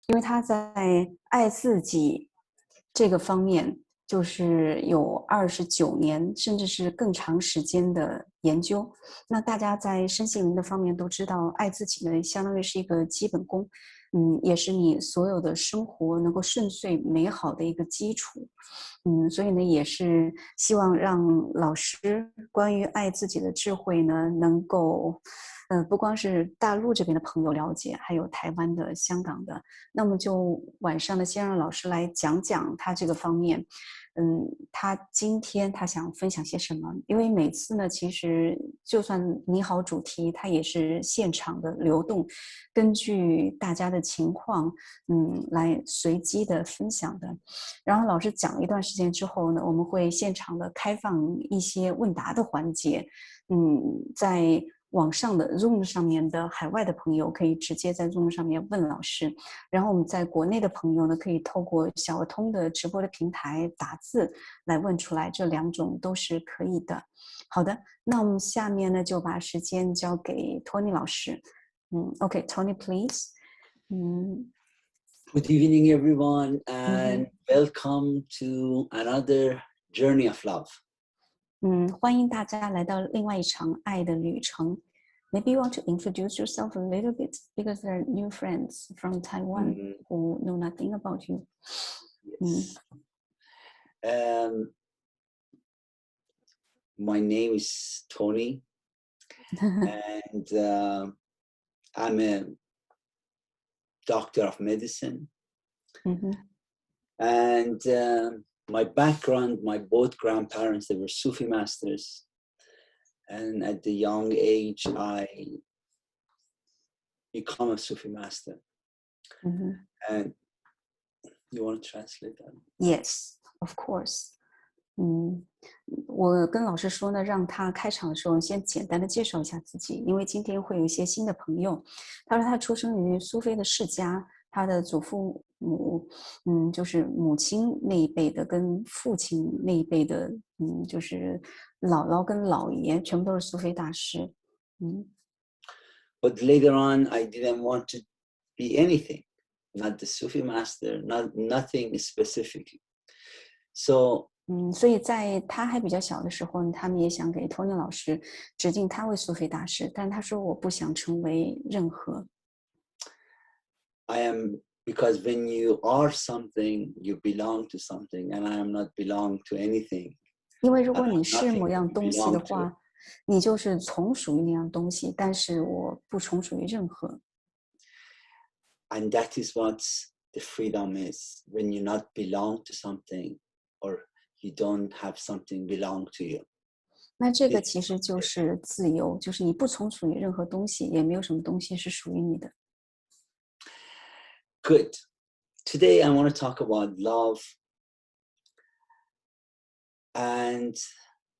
因为他在爱自己这个方面，就是有29年甚至是更长时间的研究。那大家在身心灵的方面都知道，爱自己呢，相当于是一个基本功，也是你所有的生活能够顺遂美好的一个基础。所以呢，也是希望让老师关于爱自己的智慧呢，能够不光是大陆这边的朋友了解，还有台湾的、香港的。那么就晚上呢，先让老师来讲讲他这个方面。他今天他想分享些什么？因为每次呢，其实就算拟好主题，他也是现场的流动，根据大家的情况，来随机的分享的。然后老师讲了一段时间之后呢，我们会现场的开放一些问答的环节。在网上的 Zoom 上面的海外的朋友可以直接在 Zoom 上面问老师，然后我们在国内的朋友呢，可以透过小鹅通的直播的平台打字来问出来，这2种都是可以的。好的，那我们下面呢就把时间交给 Tony 老师。OK, Tony, please. Good evening, everyone, and welcome to another journey of love. 欢迎大家来到另外一场爱的旅程。Maybe you want to introduce yourself a little bit because there are new friends from Taiwan who know nothing about you. Yes. My name is Tony, and I'm a doctor of medicine. And my background, my both grandparents, they were Sufi masters. And at the young age, I become a Sufi master. And you want to translate that? Yes, of course. 我跟老师说呢，让他开场的时候先简单的介绍一下自己，因为今天会有一些新的朋友。他说他出生于苏菲的世家，他的祖父母，就是母亲那一辈的跟父亲那一辈的，就是姥姥跟姥爷全部都是苏菲大师。But later on, I didn't want to be anything, not the Sufi master, nothing specifically. So. 所以在他还比较小的时候呢，他们也想给 Tony 老师指定他为苏菲大师，但他说我不想成为任何。Because when you are something, you belong to something, and I am not belong to anything. 因为如果你是某样东西的话，你就是从属于那样东西，但是我不从属于任何。And that is what the freedom is, when you not belong to something, or you don't have something belong to you. 那这个其实就是自由，就是你不从属于任何东西，也没有什么东西是属于你的。Good. Today I want to talk about love and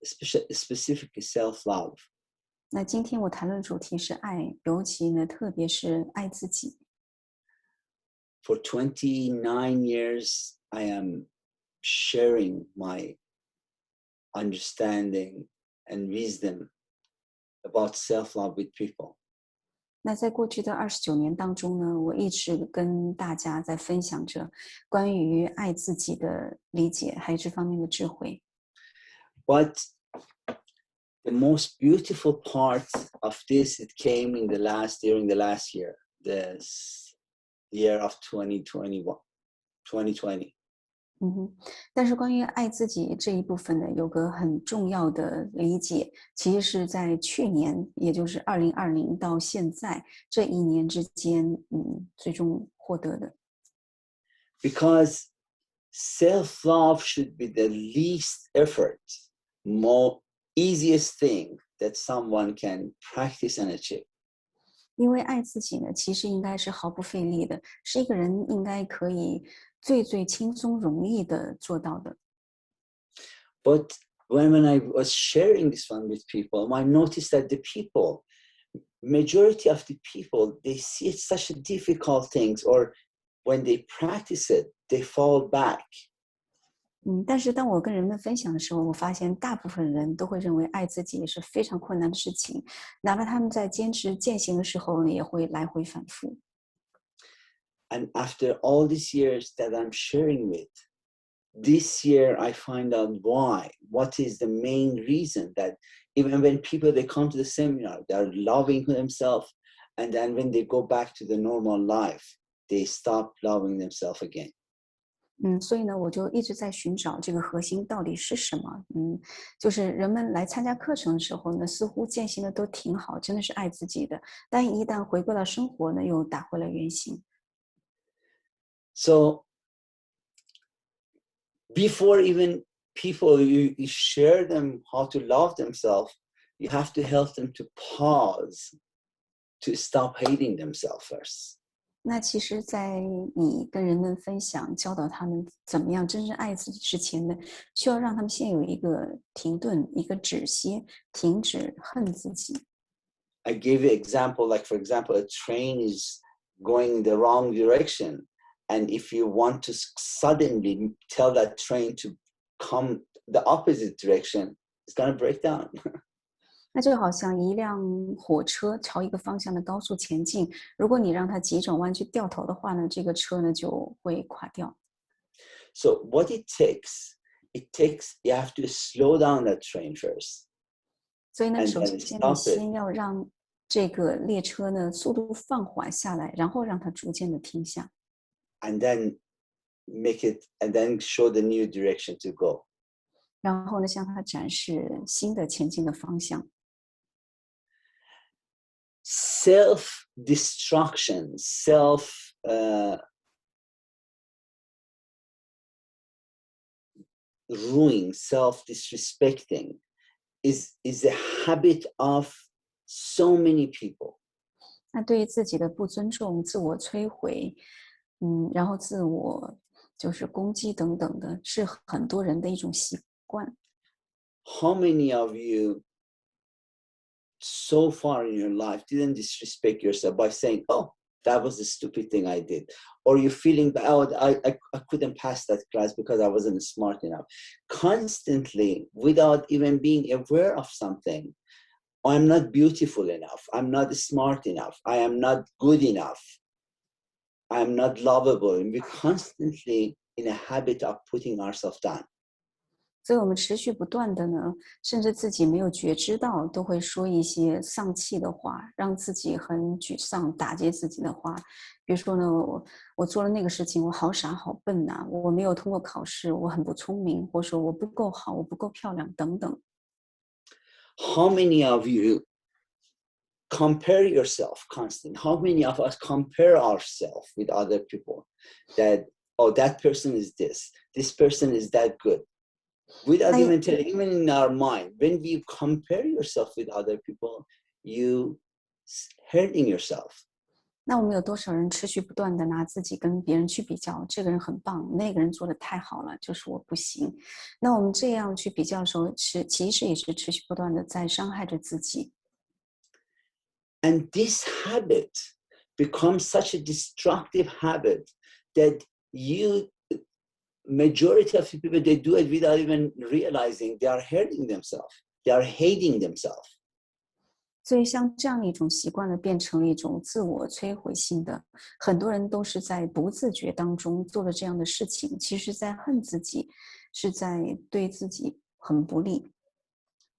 specifically self-love. 那今天我谈论的主题是爱，尤其呢，特别是爱自己。For 29 years, I am sharing my understanding and wisdom about self-love with people. 那在过去的29年当中呢，我一直跟大家在分享着关于爱自己的理解，还有这方面的智慧。But the most beautiful part of this, it came during the last year, this year of 2020. 但是关于爱自己这一部分呢，有个很重要的理解，其实是在去年，也就是2020到现在这1年之间，最终获得的。Because self-love should be the least effort, more easiest thing that someone can practice and achieve. 因为爱自己呢，其实应该是毫不费力的，是一个人应该可以最轻松容易的做到的。But when I was sharing this one with people, I noticed that majority of the people, they see it such a difficult things, or when they practice it, they fall back. 但是当我跟人们分享的时候，我发现大部分人都会认为爱自己是非常困难的事情，哪怕他们在坚持践行的时候呢，也会来回反复。And after all these years that I'm sharing with, this year I find out why. What is the main reason that even when people, they come to the seminar, they're loving themselves, and then when they go back to the normal life, they stop loving themselves again. 所以呢，我就一直在寻找这个核心到底是什么。就是人们来参加课程的时候呢，似乎践行的都挺好，真的是爱自己的，但一旦回归到生活呢，又打回了原形。So before even people, you share them how to love themselves, you have to help them to pause, to stop hating themselves first. 那其实，在你跟人们分享、教导他们怎么样真正爱自己之前呢，需要让他们先有一个停顿、一个止歇，停止恨自己。I gave you example, like for example, a train is going the wrong direction, and if you want to suddenly tell that train to come the opposite direction, it's going to break down. 那就好像一辆火车朝一个方向的高速前进，如果你让它急转弯去掉头的话呢，这个车呢就会垮掉。So what it takes you have to slow down that train first. 所以呢， And 首 then 先 stop 你 it. 先要让这个列车呢速度放缓下来，然后让它逐渐的停下， And then show the new direction to go. 然後呢向它展示新的前进的方向。Self-destruction, ruining, self-disrespecting is a habit of so many people. 那对于自己的不尊重、自我摧毁，然后自我就是攻击等等的，是很多人的一种习惯。How many of you so far in your life didn't disrespect yourself by saying, oh, that was a stupid thing I did? Or you're feeling, oh, I couldn't pass that class because I wasn't smart enough. Constantly, without even being aware of something, I'm not beautiful enough. I'm not smart enough. I am not good enough. I am not lovable. And we're constantly in a habit of putting ourselves down. 所以我们持续不断的呢，甚至自己没有觉知到，都会说一些丧气的话，让自己很沮丧、打击自己的话。比如说呢，我做了那个事情，我好傻好笨呐，我没有通过考试，我很不聪明，或者说我不够好，我不够漂亮等等。How many of you compare yourself constantly? How many of us compare ourselves with other people? That, oh, that person is this person is that good. Without even telling, even in our mind, when we compare yourself with other people, you hurting yourself. 那我们有多少人持续不断的拿自己跟别人去比较？这个人很棒，那个人做的太好了，就是我不行。那我们这样去比较的时候，其实也是持续不断的在伤害着自己。And this habit becomes such a destructive habit that majority of people, they do it without even realizing they are hurting themselves. They are hating themselves. 所以像这样的一种习惯呢，变成了一种自我摧毁性的。很多人都是在不自觉当中做了这样的事情，其实在恨自己，是在对自己很不利。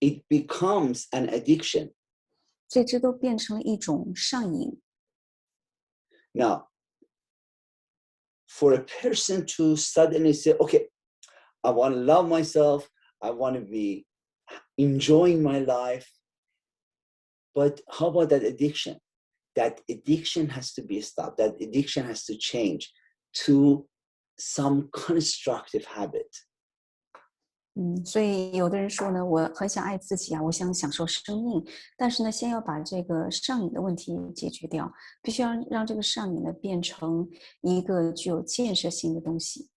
It becomes an addiction. 所以这都变成了一种上瘾。Now, for a person to suddenly say, okay, I want to love myself, I want to be enjoying my life, but how about that addiction? That addiction has to be stopped. That addiction has to change to some constructive habit. 所以有的人说呢，我很想爱自己啊，我想享受生命，但是呢，先要把这个上瘾的问题解决掉，必须要让这个上瘾呢变成一个具有建设性的东西。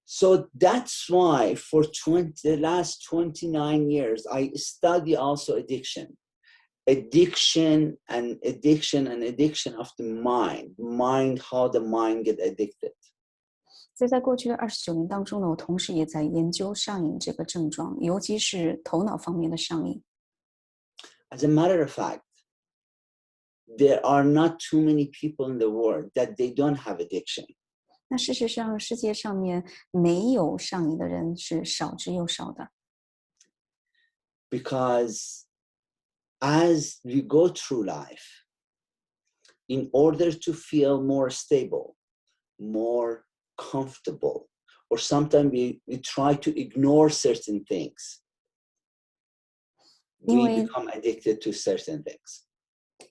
So that's why for the last 29 years, I study also addiction. Addiction of the mind, how the mind get addicted. 所以在过去的29年当中呢，我同时也在研究上瘾这个症状，尤其是头脑方面的上瘾。As a matter of fact, there are not too many people in the world that they don't have addiction. 那事实上，世界上面没有上瘾的人是少之又少的。Because as we go through life, in order to feel more stable, more comfortable, or sometimes we try to ignore certain things, we become addicted to certain things.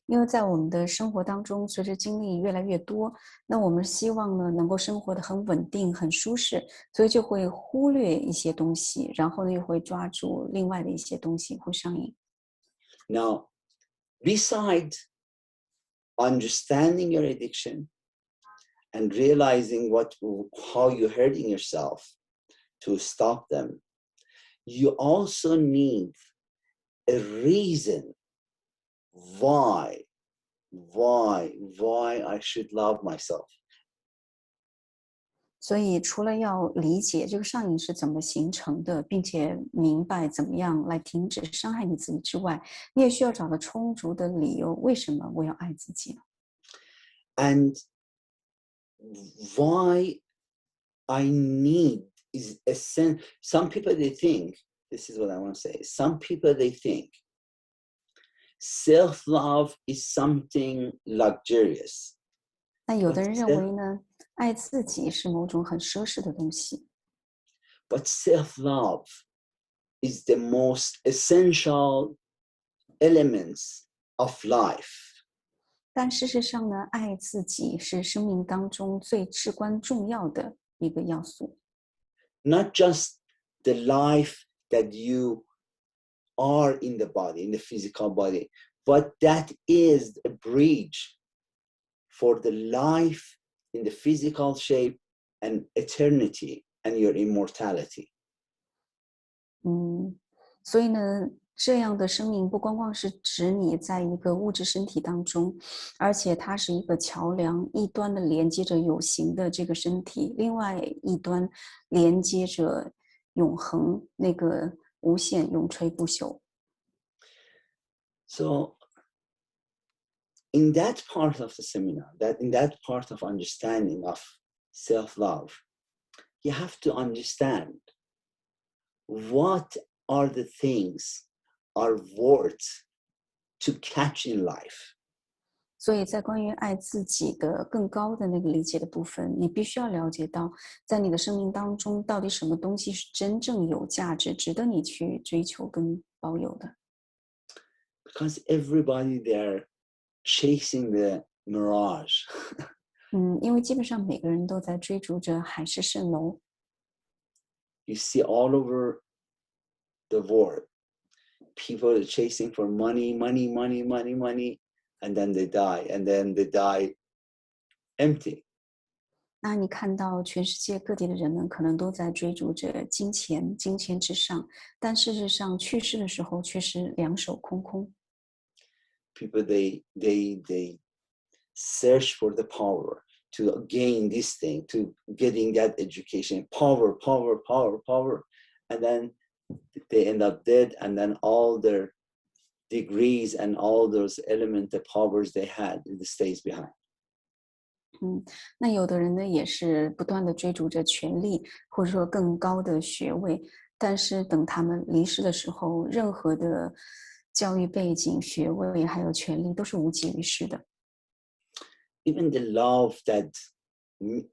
因为在我们的生活当中，随着经历越来越多，那我们希望呢能够生活得很稳定、很舒适，所以就会忽略一些东西，然后呢又会抓住另外的一些东西，会上瘾。Now, beside understanding your addiction and realizing how you're hurting yourself to stop them, you also need a reason why I should love myself. 所以除了要理解这个上瘾是怎么形成的，并且明白怎么样来停止伤害你自己之外，你也需要找到充足的理由，为什么我要爱自己呢？ And why I need is a sense. Some people they think, this is what I want to say, some people they think self-love is something luxurious. 那有的人认为呢，爱自己是某种很奢侈的东西。But self-love is the most essential elements of life. 但事实上呢，爱自己是生命当中最至关重要的一个要素。Not just the life that you are in the body, in the physical body, but that is a bridge for the life in the physical shape and eternity and your immortality. 所以呢，这样的生命不光光是指你在一个物质身体当中，而且它是一个桥梁，一端的连接着有形的这个身体，另外一端连接着永恒，那个无限永垂不朽。So in that part of the seminar, in that part of understanding of self-love, you have to understand what are the things are worth to catch in life. 所以在关于爱自己的更高的那个理解的部分，你必须要了解到，在你的生命当中，到底什么东西是真正有价值，值得你去追求跟保有的。Because everybody there chasing the mirage. 因为基本上每个人都在追逐着海市蜃楼。You see all over the world, people are chasing for money, and then they die empty. 那你看到全世界各地的人们可能都在追逐着金钱，金钱至上，但事实上去世的时候却是两手空空。People they search for the power to gain this thing, to getting that education, power, and then they end up dead, and then all their degrees and all those elemental powers they had, it stays behind. 那有的人呢，也是不断的追逐着权力，或者说更高的学位，但是等他们离世的时候，任何的教育背景、学位还有权力都是无济于事的。Even the love that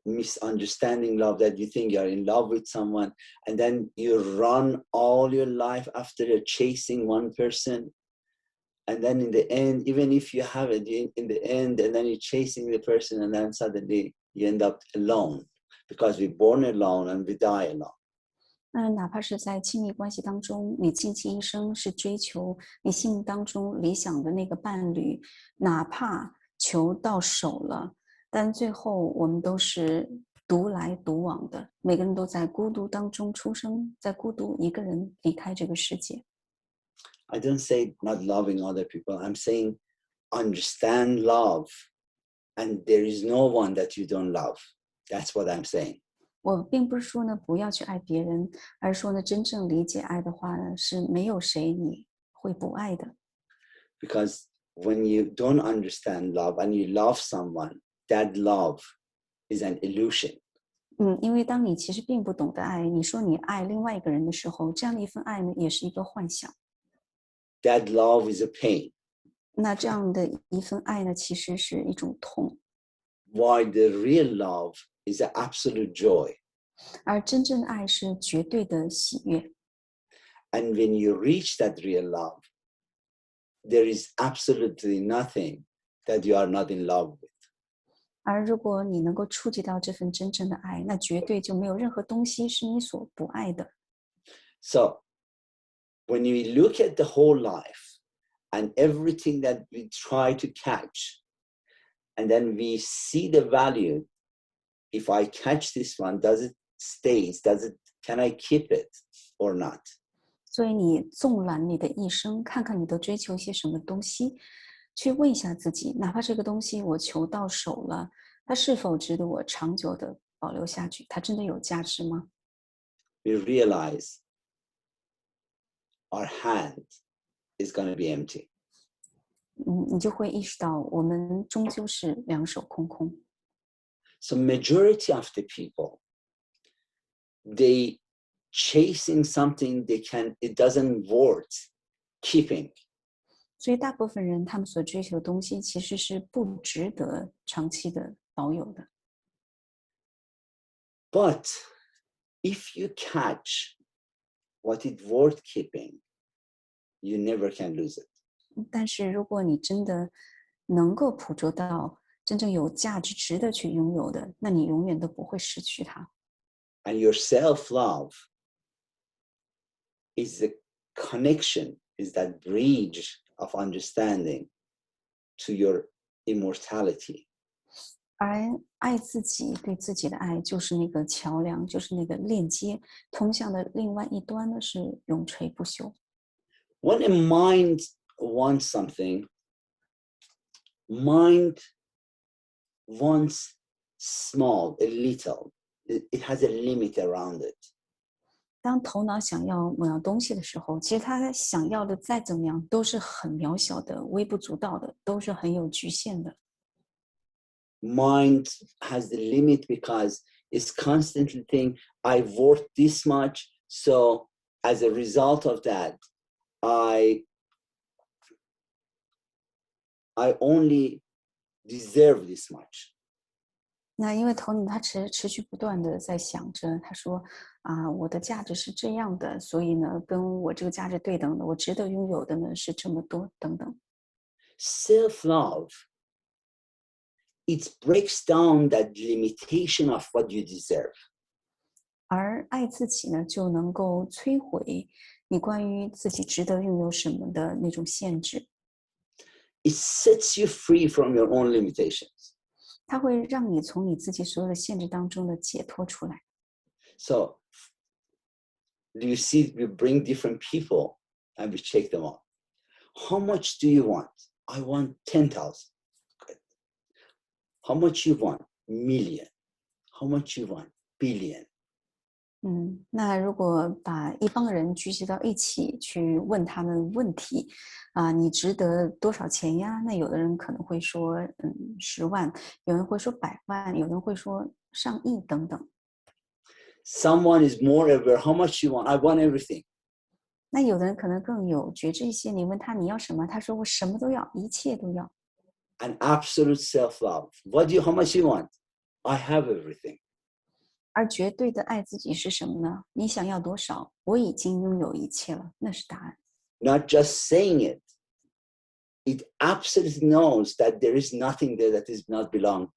misunderstanding love, that you think you're in love with someone and then you run all your life after chasing one person, and then in the end, even if you have it in the end, and then you're chasing the person, and then suddenly you end up alone, because we're born alone and we die alone. 哪怕是在亲密关系当中，你尽其一生是追求你心目当中理想的那个伴侣，哪怕求到手了，但最后我们都是独来独往的，每个人都在孤独当中出生，在孤独一个人离开这个世界。I don't say not loving other people. I'm saying understand love, and there is no one that you don't love. That's what I'm saying. 我并不是说呢不要去爱别人，而是说呢真正理解爱的话呢，是没有谁你会不爱的。Because when you don't understand love and you love someone, that love is an illusion. 因为当你其实并不懂得爱，你说你爱另外一个人的时候，这样的一份爱呢，也是一个幻想。That love is a pain. 那这样的一份爱呢，其实是一种痛。Why the real love is an absolute joy. 而真正的爱是绝对的喜悦。And when you reach that real love, there is absolutely nothing that you are not in love with. 而如果你能够触及到这份真正的爱，那绝对就没有任何东西是你所不爱的。So, when you look at the whole life and everything that we try to catch, and then we see the value, if I catch this one, does it stay? Can I keep it or not? 所以你纵览你的一生，看看你都追求些什么东西，去问一下自己，哪怕这个东西我求到手了，它是否值得我长久的保留下去？它真的有价值吗？ We realize our hand is going to be empty. 你就会意识到，我们终究是两手空空。So majority of the people, they chasing something it doesn't worth keeping. 所以大部分人他们所追求的东西其实是不值得长期的保有的。But if you catch what is worth keeping, you never can lose it. 但是如果你真的能够捕捉到真正有价值、值得去拥有的，那你永远都不会失去它。And your self-love is the connection, is that bridge of understanding to your immortality. 而爱自己，对自己的爱，就是那个桥梁，就是那个链接，通向的另外一端呢，是永垂不朽。When a mind wants something, mind wants small, a little. It has a limit around it. 当头脑想要某样东西的时候，其实他想要的再怎么样都是很渺小的、微不足道的，都是很有局限的。Mind has the limit because it's constantly thinking, I worth this much, so as a result of that, I only deserve this much. 那因为头脑它持续不断的在想着，他说我的价值是这样的，所以呢，跟我这个价值对等的，我值得拥有的呢是这么多等等。Self-love, it breaks down that limitation of what you deserve. 而爱自己呢，就能够摧毁你关于自己值得拥有什么的那种限制。It sets you free from your own limitations. 它会让你从你自己所有的限制当中的解脱出来。So, do you see, we bring different people and we check them out. How much do you want? I want 10,000. Good. How much you want? Million. How much you want? Billion. 那如果把一帮人聚集到一起去问他们问题，你值得多少钱呀？那有的人可能会说，10万，有人会说100万，有人会说上亿等等。Someone is more aware. How much you want? I want everything. 那有的人可能更有觉知一些，你问他你要什么，他说我什么都要，一切都要。An absolute self-love. How much you want? I have everything. 而绝对的爱自己是什么呢？你想要多少？我已经拥有一切了，那是答案。Not just saying it. It absolutely knows that there is nothing there that does not belong.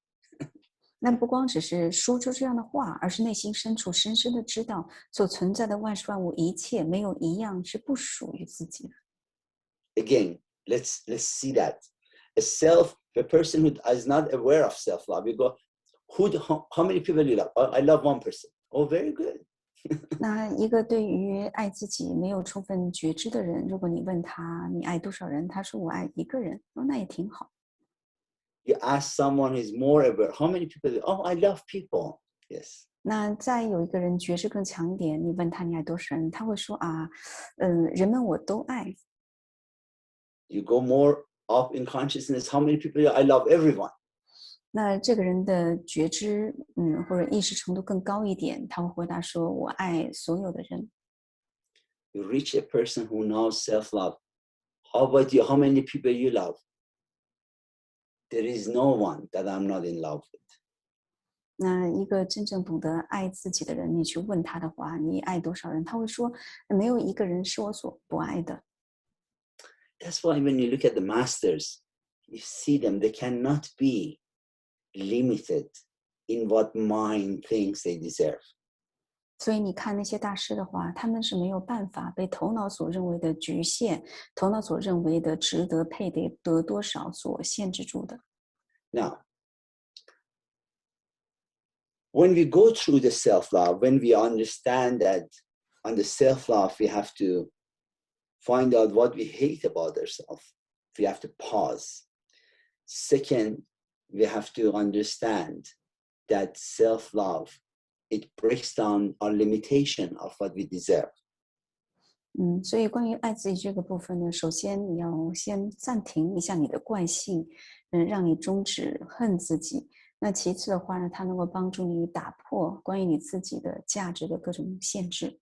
那不光只是说出这样的话，而是内心深处深深的知道，所存在的万事万物，一切没有一样是不属于自己的。Again, let's see that. A person who is not aware of self-love, you go, how many people you love? Oh, I love one person. Oh, very good. 那一个对于爱自己没有充分觉知的人，如果你问他你爱多少人，他说我爱一个人，那也挺好。You ask someone who is more aware, how many people? Oh, I love people. Yes. 那再有一个人觉知更强一点，你问他你爱多少人，他会说人们我都爱。You go more up in consciousness, how many people I love everyone? 那这个人的觉知，或者意识程度更高一点，他会回答说：“我爱所有的人。” You reach a person who knows self-love. How about you? How many people you love? There is no one that I'm not in love with. 那一个真正懂得爱自己的人，你去问他的话，你爱多少人？他会说，没有一个人是我所不爱的。That's why when you look at the masters, you see them, they cannot be limited in what mind thinks they deserve. 所以你看那些大师的话，他们是没有办法被头脑所认为的局限，头脑所认为的值得配得多少所限制住的。Now, when we go through the self-love, when we understand that on the self-love, we have to find out what we hate about ourselves. We have to pause. Second, we have to understand that self-love, it breaks down our limitation of what we deserve. 所以关于爱自己这个部分呢，首先你要先暂停一下你的惯性，让你终止恨自己。那其次的话呢，它能够帮助你打破关于你自己的价值的各种限制。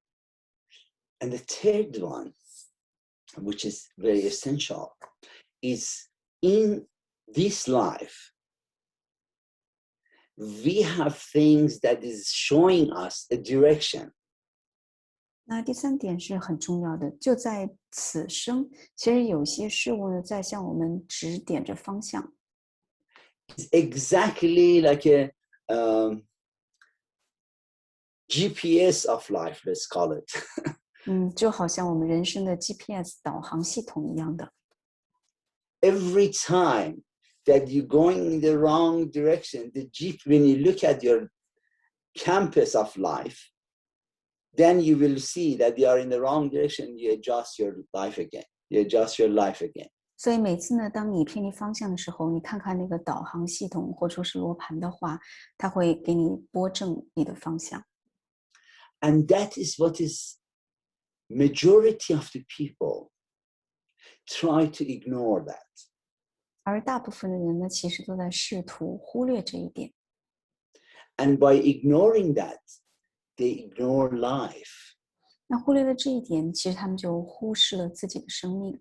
And the third one, which is very essential, is in this life, we have things that is showing us a direction. 那第三点是很重要的，就在此生，其实有些事物呢，在向我们指点着方向。It's exactly like a GPS of life, let's call it. 就好像我们人生的 GPS 导航系统一样的。Every time that you're going in the wrong direction, when you look at your campus of life, then you will see that you are in the wrong direction. You adjust your life again. You adjust your life again. 所以每次呢，当你偏离方向的时候，你看看那个导航系统或者说是罗盘的话，它会给你拨正你的方向。And that is what is majority of the people try to ignore that. 而大部分的人呢，其实都在试图忽略这一点。And by ignoring that, they ignore life. 那忽略了这一点，其实他们就忽视了自己的生命。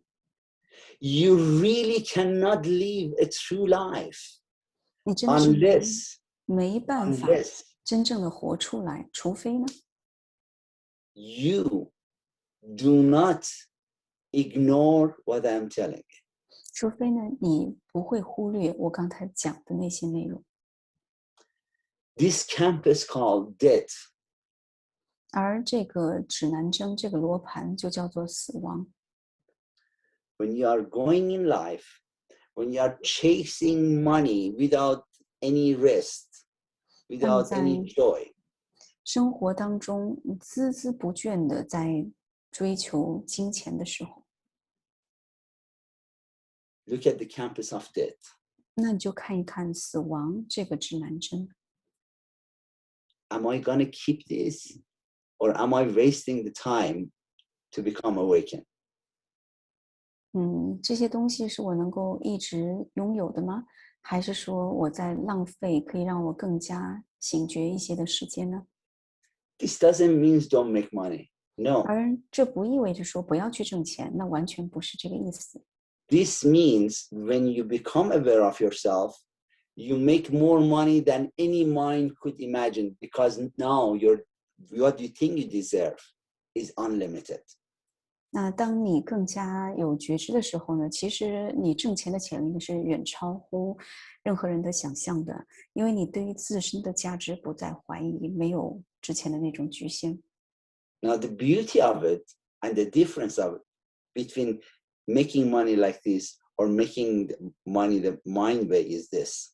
You really cannot live a true life 你真的是没 unless 办法真正的活出来，除非呢， you do not ignore what I'm telling you. 除非呢，你不会忽略我刚才讲的那些内容。This campus called death. 而这个指南针，这个罗盘就叫做死亡。When you are going in life, when you are chasing money without any rest, without any joy, 生活当中孜孜不倦的在追求金钱的时候， look at the campus of death. 那你就看一看死亡这个指南针。Am I going to keep this, or am I wasting the time to become awakened? 这些东西是我能够一直拥有的吗？还是说我在浪费可以让我更加醒觉一些的时间呢？ This doesn't mean don't make money. No. 而这不意味着说不要去挣钱，那完全不是这个意思。This means when you become aware of yourself, you make more money than any mind could imagine, because now what you think you deserve is unlimited. 那当你更加有觉知的时候呢，其实你挣钱的潜力是远超乎任何人的想象的，因为你对于自身的价值不再怀疑，没有之前的那种局限。Now the beauty of it and the difference of it between making money like this or making money the mind way is this.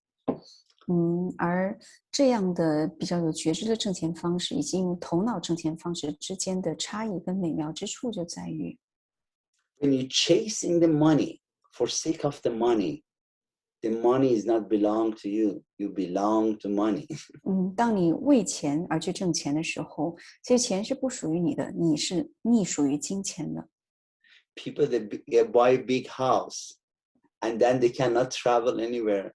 而这样的比较有觉知的挣钱方式，以及用头脑挣钱方式之间的差异跟美妙之处就在于， When you're chasing the money for sake of the money is not belong to you. You belong to money. 当你为钱而去挣钱的时候，其实钱是不属于你的，你是隶属于金钱的。People that buy a big house and then they cannot travel anywhere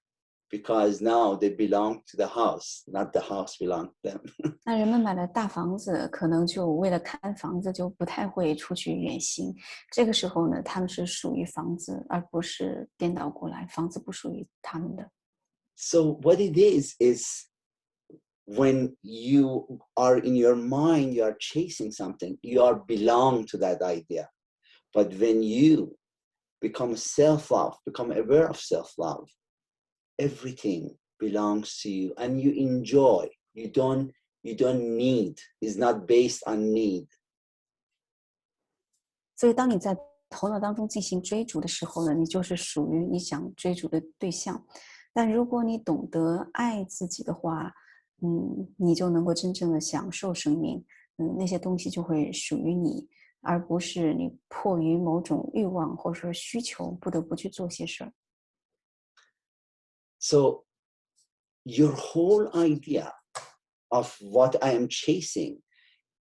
because now they belong to the house, not the house belong to them. 那人们买了大房子，可能就为了看房子，就不太会出去远行。这个时候呢，他们是属于房子，而不是颠倒过来，房子不属于他们的。So what it is when you are in your mind, you are chasing something, you are belong to that idea. But when you become self-love, become aware of self-love, everything belongs to you and you enjoy. You don't need. It's not based on need. 所以，当你在头脑当中进行追逐的时候呢，你就是属于你想追逐的对象。但如果你懂得爱自己的话，你就能够真正的享受生命。那些东西就会属于你，而不是你迫于某种欲望或者说需求不得不去做些事儿。So your whole idea of what I am chasing,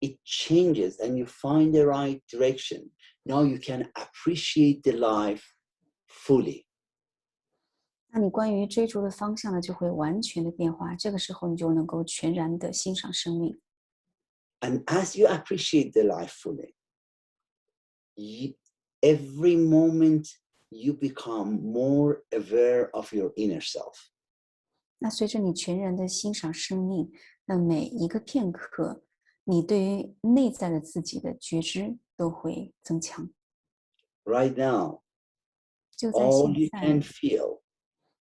it changes and you find the right direction. Now you can appreciate the life fully. 那你关于追逐的方向呢，就会完全的变化。这个时候，你就能够全然的欣赏生命。And as you appreciate the life fully, every moment you become more aware of your inner self. 那随着你全然的欣赏生命，那每一个片刻，你对于内在的自己的觉知都会增强。Right now, 就在 all 现 you 在， can feel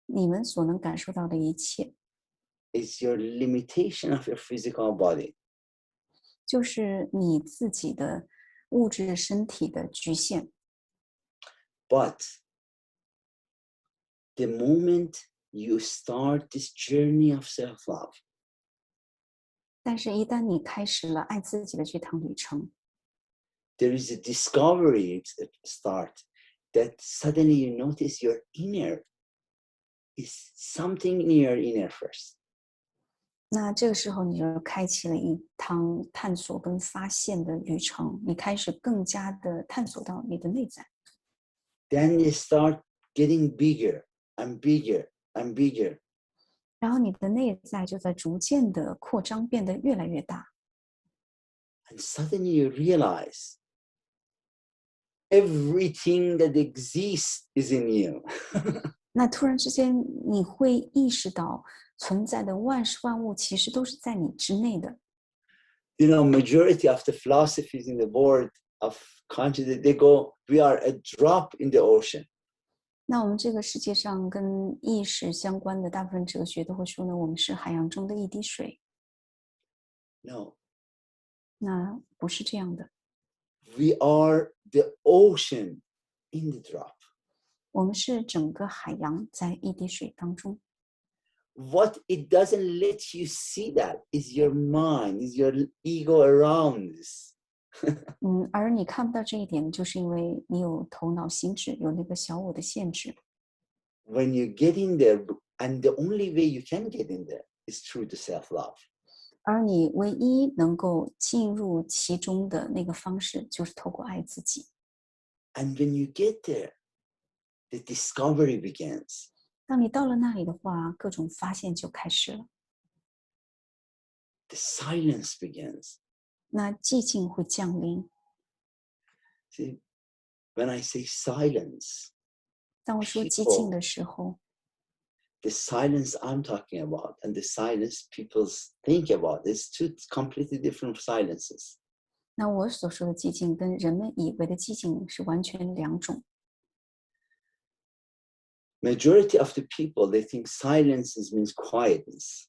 你们所能感受到的一切， is your limitation of your physical body. 就是你自己的物质身体的局限。But the moment you start this journey of self-love, 但是，一旦你开始了爱自己的这趟旅程， there is a discovery start that suddenly you notice your inner is something in your inner first. 那这个时候你就开启了一趟探索跟发现的旅程，你开始更加的探索到你的内在。Then you start getting bigger and bigger and bigger. 然后你的内在就在逐渐的扩张，变得越来越大。And suddenly you realize everything that exists is in you. 那突然之间，你会意识到存在的万事万物其实都是在你之内的。You know, majority of the philosophies in the world of consciousness, they go, we are a drop in the ocean. 那我们这个世界上跟意识相关的大部分哲学都会说呢，我们是海洋中的一滴水。No, 那不是这样的， we are the ocean in the drop. 我们是整个海洋在一滴水当中。What it doesn't let you see that is your mind, is your ego around this. 而你看不到这一点，就是因为你有头脑心智，有那个小我的限制。When you get in there, and the only way you can get in there is through the self-love. 而你唯一能够进入其中的那个方式，就是透过爱自己。And when you get there, the discovery begins. 当你到了那里的话，各种发现就开始了。The silence begins. 那寂静会降临。See, when I say silence, 当我说寂静的时候， the silence I'm talking about and the silence people think about is two completely different silences. 那我所说的寂静跟人们以为的寂静是完全两种。Majority of the people, they think silence means quietness.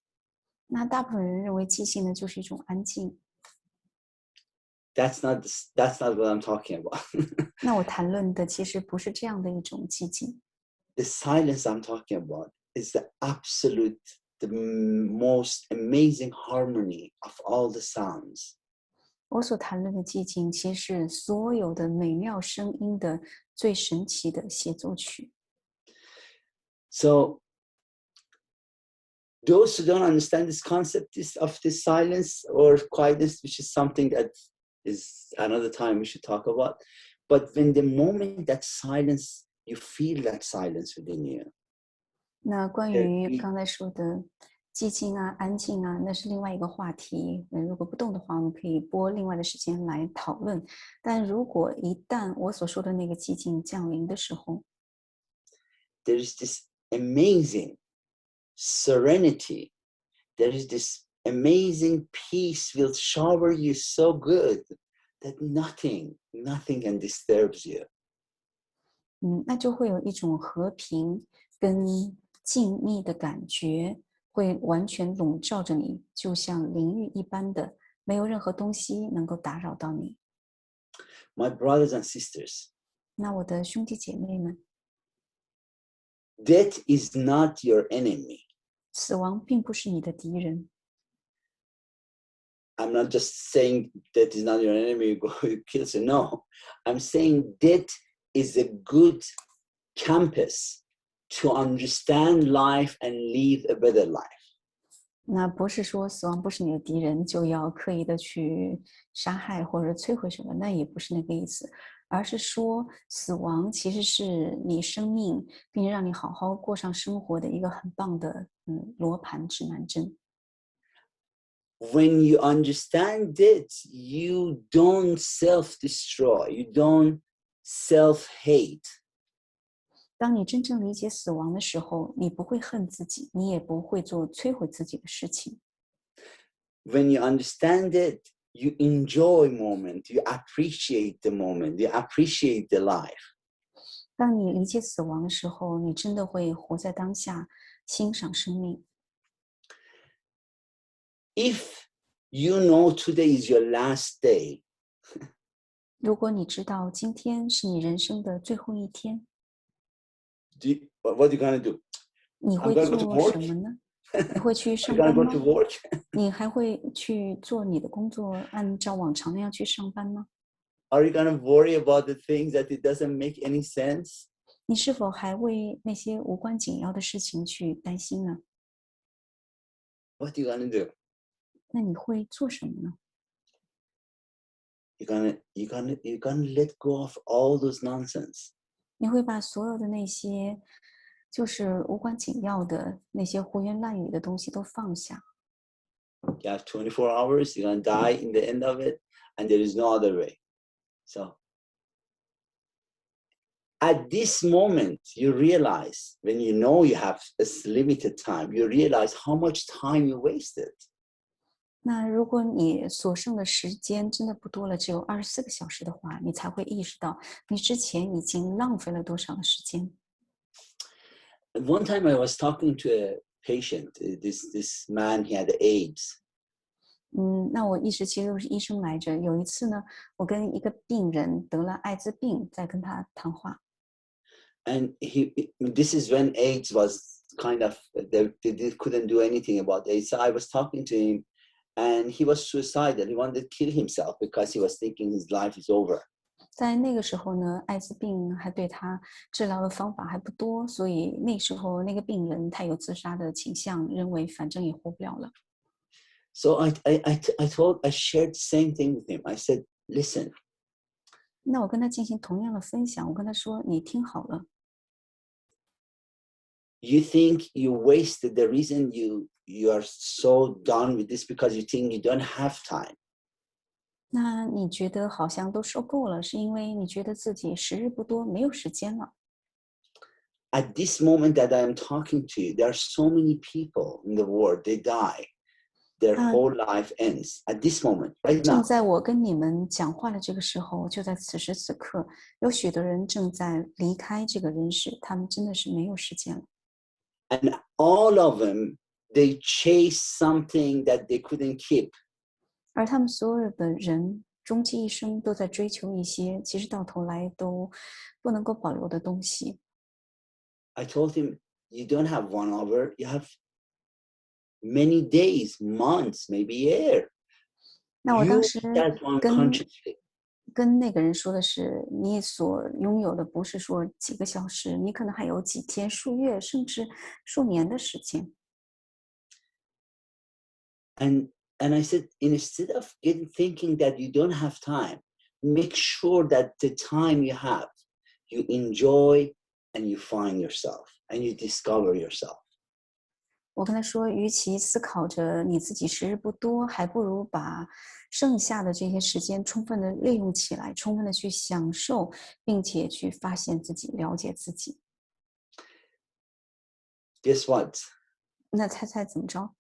那大部分人认为寂静呢就是一种安静。That's not what I'm talking about. 那我谈论的其实不是这样的一种寂静。The silence I'm talking about is the absolute, the most amazing harmony of all the sounds. 我所谈论的寂静，其实是所有的美妙声音的最神奇的协奏曲。So those who don't understand this concept of this silence or quietness, which is something that is another time we should talk about. But when the moment that silence you feel that silence within you. 那关于刚才说的寂静啊、安静啊，那是另外一个话题。如果不动的话，我们可以拨另外的时间来讨论。但如果一旦我所说的那个寂静降临的时候， there is this amazing serenity. There is this amazing peace will shower you so good that nothing can disturb you. 那就会有一种和平跟静谧的感觉，会完全笼罩着你，就像淋浴一般的，没有任何东西能够打扰到你。My brothers and sisters, 那我的兄弟姐妹们， death is not your enemy. 死亡并不是你的敌人。I'm not just saying death is not your enemy, you go, you kill someone. No, I'm saying death is a good campus to understand life and live a better life. 那不是说死亡不是你的敌人，就要刻意的去杀害或者摧毁什么，那也不是那个意思，而是说死亡其实是你生命，并且让你好好过上生活的一个很棒的罗盘指南针。When you understand it, you don't self-destroy, you don't self-hate. 当你真正理解死亡的时候，你不会恨自己，你也不会做摧毁自己的事情。When you understand it, you enjoy moment, you appreciate the moment, you appreciate the life. 当你理解死亡的时候，你真的会活在当下，欣赏生命。If you know today is your last day, 如果你知道今天是你人生的最后一天， what are you going to do? 你 I'm 会 going to go to 做什 work. 么呢？你会去 Are 上 you going 班 to 吗？ go to work? 你还会去做你的工作，按照往常那样去上班吗？ Are you going to worry about the things that it doesn't make any sense? 你是否还为那些无关紧要的事情去担心呢？ What are you going to do? 那你会做什么呢？ You're gonna let go of all those nonsense. 你会把所有的那些就是无关紧要的那些胡言乱语的东西都放下。 You have 24 hours, you're gonna die in the end of it, and there is no other way. So at this moment, you realize when you know you have this limited time, you realize how much time you wasted. 那如果你所剩的时间真的不多了，只有24个小时的话，你才会意识到你之前已经浪费了多少的时间。 One time I was talking to a patient, this man, he had AIDS. 那我一时其实是医生来着。有一次呢，我跟一个病人得了艾滋病，在跟他谈话。 And this is when AIDS was kind of, they couldn't do anything about AIDS. So I was talking to him, and he was suicidal. He wanted to kill himself because he was thinking his life is over. 在那个时候呢，艾滋病还对他治疗的方法还不多，所以那时候那个病人他有自杀的倾向，认为反正也活不了了。 So I shared the same thing with him. I said, listen, 那我跟他进行同样的分享，我跟他说：“你听好了， you think you wasted the reason you are so done with this because you think you don't have time. 那你觉得好像都受够了，是因为你觉得自己时日不多，没有时间了。 At this moment that I am talking to you, there are so many people in the world, they die. Their whole life ends at this moment, right 正 now. 在我跟你们讲话的这个时候，就在此时此刻，有许多人正在离开这个人世，他们真的是没有时间了。 And all of them, they chase something that they couldn't keep. 而他们所有的人终其一生都在追求一些其实到头来都不能够保留的东西。 I told him, you don't have 1 hour, you have many days, months, maybe year. 那我当 Use 时 that one 跟 consciously. 跟那个人说的是，你所拥有的不是说几个小时，你可能还有几天、数月，甚至数年的时间。 And I said, instead of thinking that you don't have time, make sure that the time you have, you enjoy and you find yourself and you discover yourself. 我跟他说，与其思考着你自己时日不多，还不如把剩下的这些时间充分的利用起来，充分的去享受，并且去发现自己，了解自己。Guess what? 那猜猜怎么着？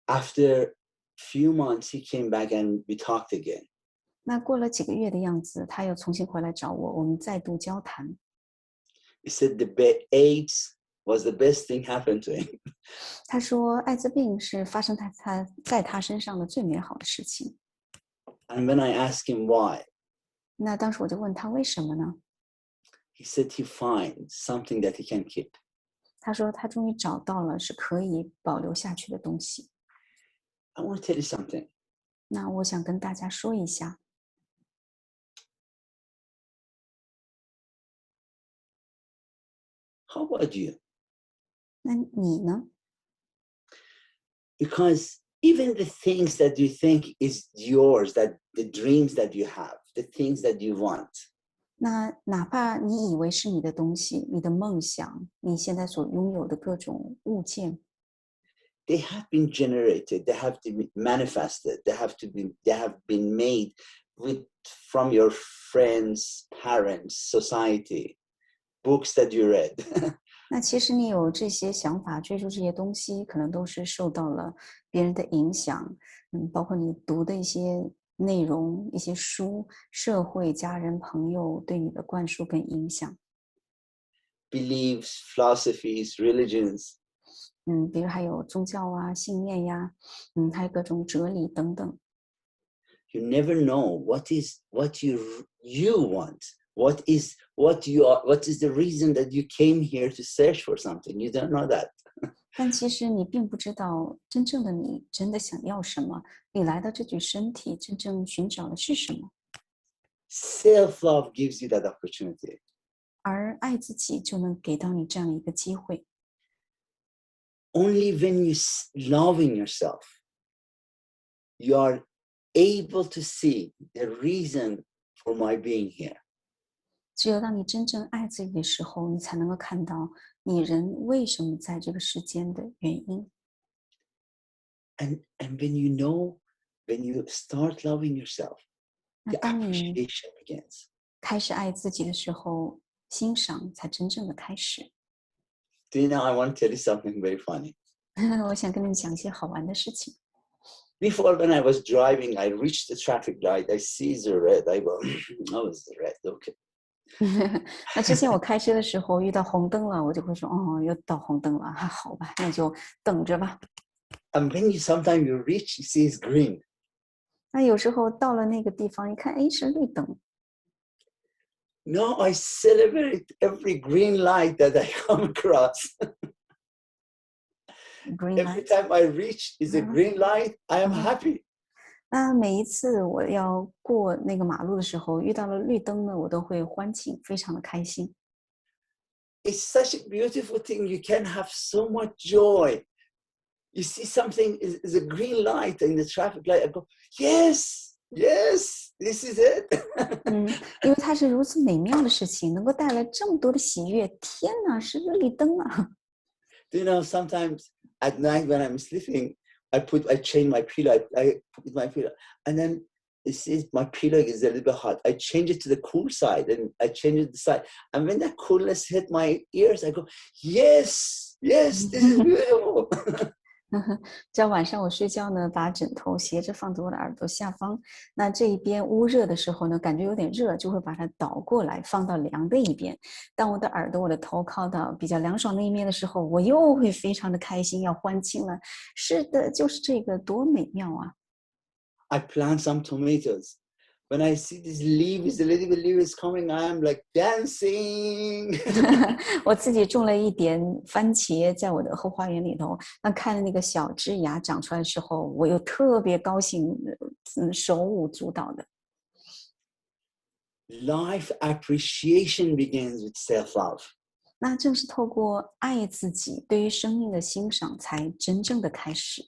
After few months, he came back and we talked again. 那过了几个月的样子，他又重新回来找我，我们再度交谈。He said AIDS was the best thing happened to him. 他说，艾滋病是发生在他身上的最美好的事情。And when I asked him why, 那当时我就问他为什么呢？ he said he finds something that he can keep. 他说他终于找到了是可以保留下去的东西。I want to tell you something. 那我想跟大家说一下， How about you? 那你呢？ Because even the things that you think is yours, that the dreams that you have, the things that you want, 那哪怕你以为是你的东西，你的梦想，你现在所拥有的各种物件， they have been generated, they have to be manifested, they have been made from your friends, parents, society, books that you read. 那其实你有这些想法，追逐这些东西，可能都是受到了别人的影响，包括你读的一些内容、一些书、社会、家人、朋友对你的灌输跟影响。 Beliefs, philosophies, religions. 比如还有宗教啊、信念呀，还有各种哲理等等。 You never know what you want. What is the reason that you came here to search for something? You don't know that. 但其实你并不知道真正的你真的想要什么，你来到这具身体真正寻找的是什么。 Self-love gives you that opportunity. 而爱自己就能给到你这样的一个机会。 Only when you loving yourself, you are able to see the reason for my being here. 只有当你真正爱自己的时候，你才能够看到你人为什么在这个世间的原因。 And when you start loving yourself, 那 the 当你 appreciation begins. 开始爱自己的时候，欣赏才真正的开始。 Do you know, I want to tell you something very funny. 我想跟你们讲一些好玩的事情。 Before, when I was driving, I reached the traffic light. I see the red. I go, oh, it's the red. Okay. 那之前我开车的时候遇到红灯了，我就会说，哦，又到红灯了，好吧，那就等着吧。 And when sometimes you reach, you see it's green. 那有时候到了那个地方，一看，哎，是绿灯。 No, I celebrate every green light that I come across. Green Every light。 time I reach is a green light, I am happy. 那每一次我要过那个马路的时候，遇到了绿灯呢，我都会欢庆，非常的开心。 It's such a beautiful thing. You can have so much joy. You see something is a green light in the traffic light. I go, yes, this is it. 因为它是如此美妙的事情，能够带来这么多的喜悦。天哪，是绿灯啊！ Do you know, sometimes at night when I'm sleeping, I change my pillow. I put my pillow, and then it says my pillow is a little bit hot. I change it to the cool side, and I change it to the side. And when that coolness hit my ears, I go, yes, this is beautiful. 只要晚上我睡觉呢，把枕头斜着放在我的耳朵下方，那这一边捂热的时候呢，感觉有点热，就会把它倒过来放到凉的一边。当我的耳朵、我的头靠到比较凉爽的一面的时候，我又会非常的开心，要欢庆了。是的，就是这个，多美妙啊！ I plant some tomatoes. When I see these leaves, the little bit leaves coming, I am like dancing. 我自己种了一点番茄在我的后花园里头，那看着那个小枝芽长出来的时候，我又特别高兴，手舞足蹈的。 Life appreciation begins with self-love. 那正是透过爱自己，对于生命的欣赏，才真正的开始。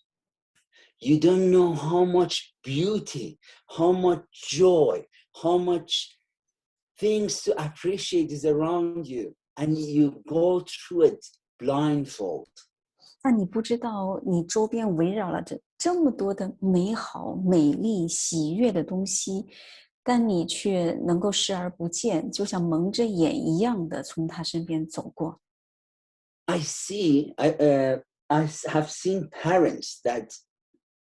You don't know how much beauty, how much joy, how much things to appreciate is around you, and you go through it blindfold. 那你不知道你周边围绕了这么多的美好、美丽、喜悦的东西，但你却能够视而不见，就像蒙着眼一样的从他身边走过。I have seen parents that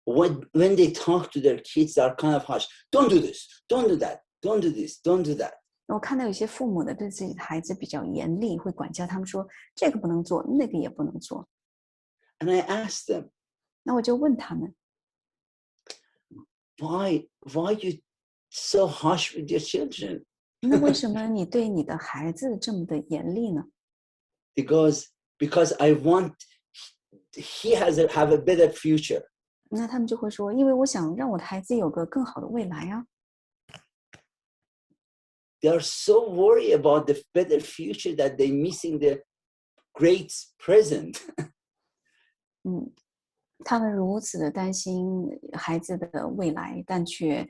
when they talk to their kids, they are kind of harsh. Don't do this. Don't do that. Don't do this. Don't do that. 我看到有些父母的对自己的孩子比较严厉，会管教他们说这个不能做，那个也不能做。And I asked them, 那我就问他们， why you so harsh with your children? 那为什么你对你的孩子这么的严厉呢？ Because I want he have a better future. 那他们就会说，因为我想让我的孩子有个更好的未来啊。They are so worried about the better future that they're missing the great present. 他们如此的担心孩子的未来，但却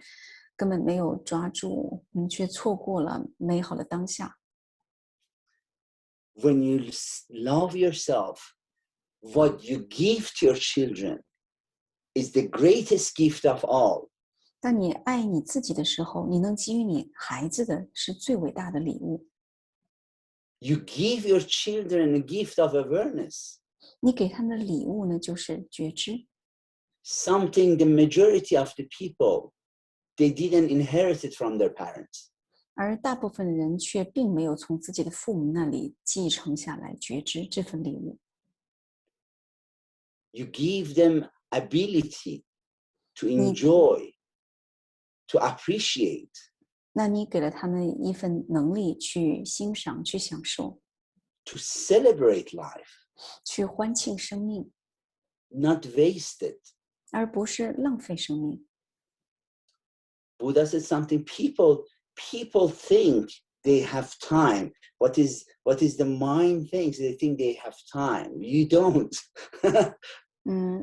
根本没有抓住，却错过了美好的当下。When you love yourself, what you give to your children is the greatest gift of all. 当你爱你自己的时候，你能给予你孩子的是最伟大的礼物。You give your children a gift of awareness. 你给他们的礼物呢，就是觉知。Something the majority of the people, they didn't inherit it from their parents. 而大部分人却并没有从自己的父母那里继承下来觉知这份礼物。You give them ability to enjoy, to appreciate. 那你给了他们一份能力去欣赏、去享受、to celebrate life, 去欢庆生命， not waste it. 而不是浪费生命。Buddha said something. People think they have time. What is the mind thinks? They think they have time. You don't.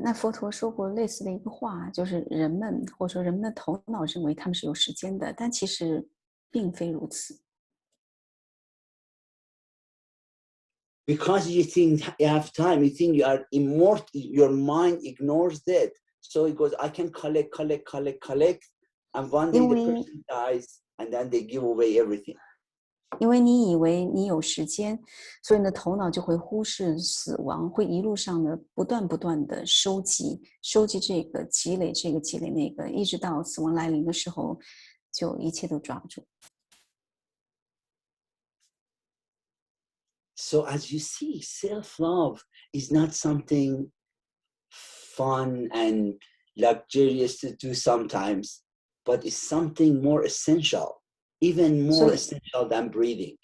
那佛陀说过类似的一个话，就是人们或者说人们的头脑认为他们是有时间的，但其实并非如此。Because you think you have time, you think you are immortal. Your mind ignores that. So it goes, I can collect, and one day the person dies, and then they give away everything. 因为你以为你有时间，所以呢，头脑就会忽视死亡，会一路上呢不断的收集这个，积累这个，积累那个，一直到死亡来临的时候，就一切都抓不住。So as you see, self-love is not something fun and luxurious to do sometimes, but it's something more essential, even more essential than breathing.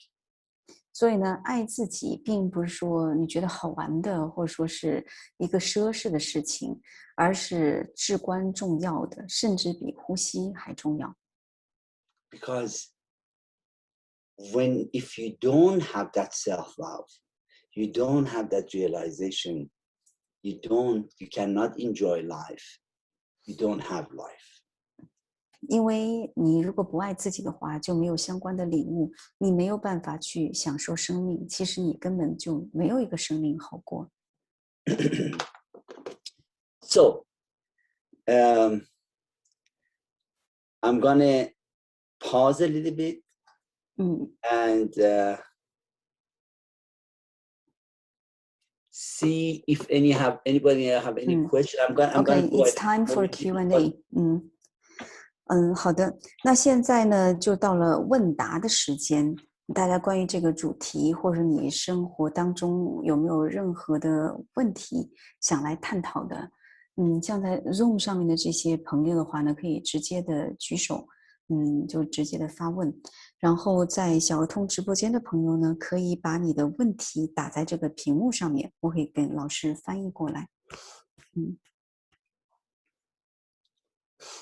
所以呢，爱自己并不是说你觉得好玩的，或者说是一个奢侈的事情，而是至关重要的，甚至比呼吸还重要。Because if you don't have that self-love, you don't have that realization, you cannot enjoy life. You don't have life. 因为你如果不爱自己的话，就没有相关的礼物，你没有办法去享受生命。其实你根本就没有一个生命好过。So, I'm gonna pause a little bit. And see if anybody have any question. I'm Okay, going it's time for Q&A. 好的，那现在呢就到了问答的时间。大家关于这个主题，或者你生活当中有没有任何的问题想来探讨的？像在 Zoom 上面的这些朋友的话呢，可以直接的举手，就直接的发问。然后在小儿通直播间的朋友呢，可以把你的问题打在这个屏幕上面，我会跟老师翻译过来。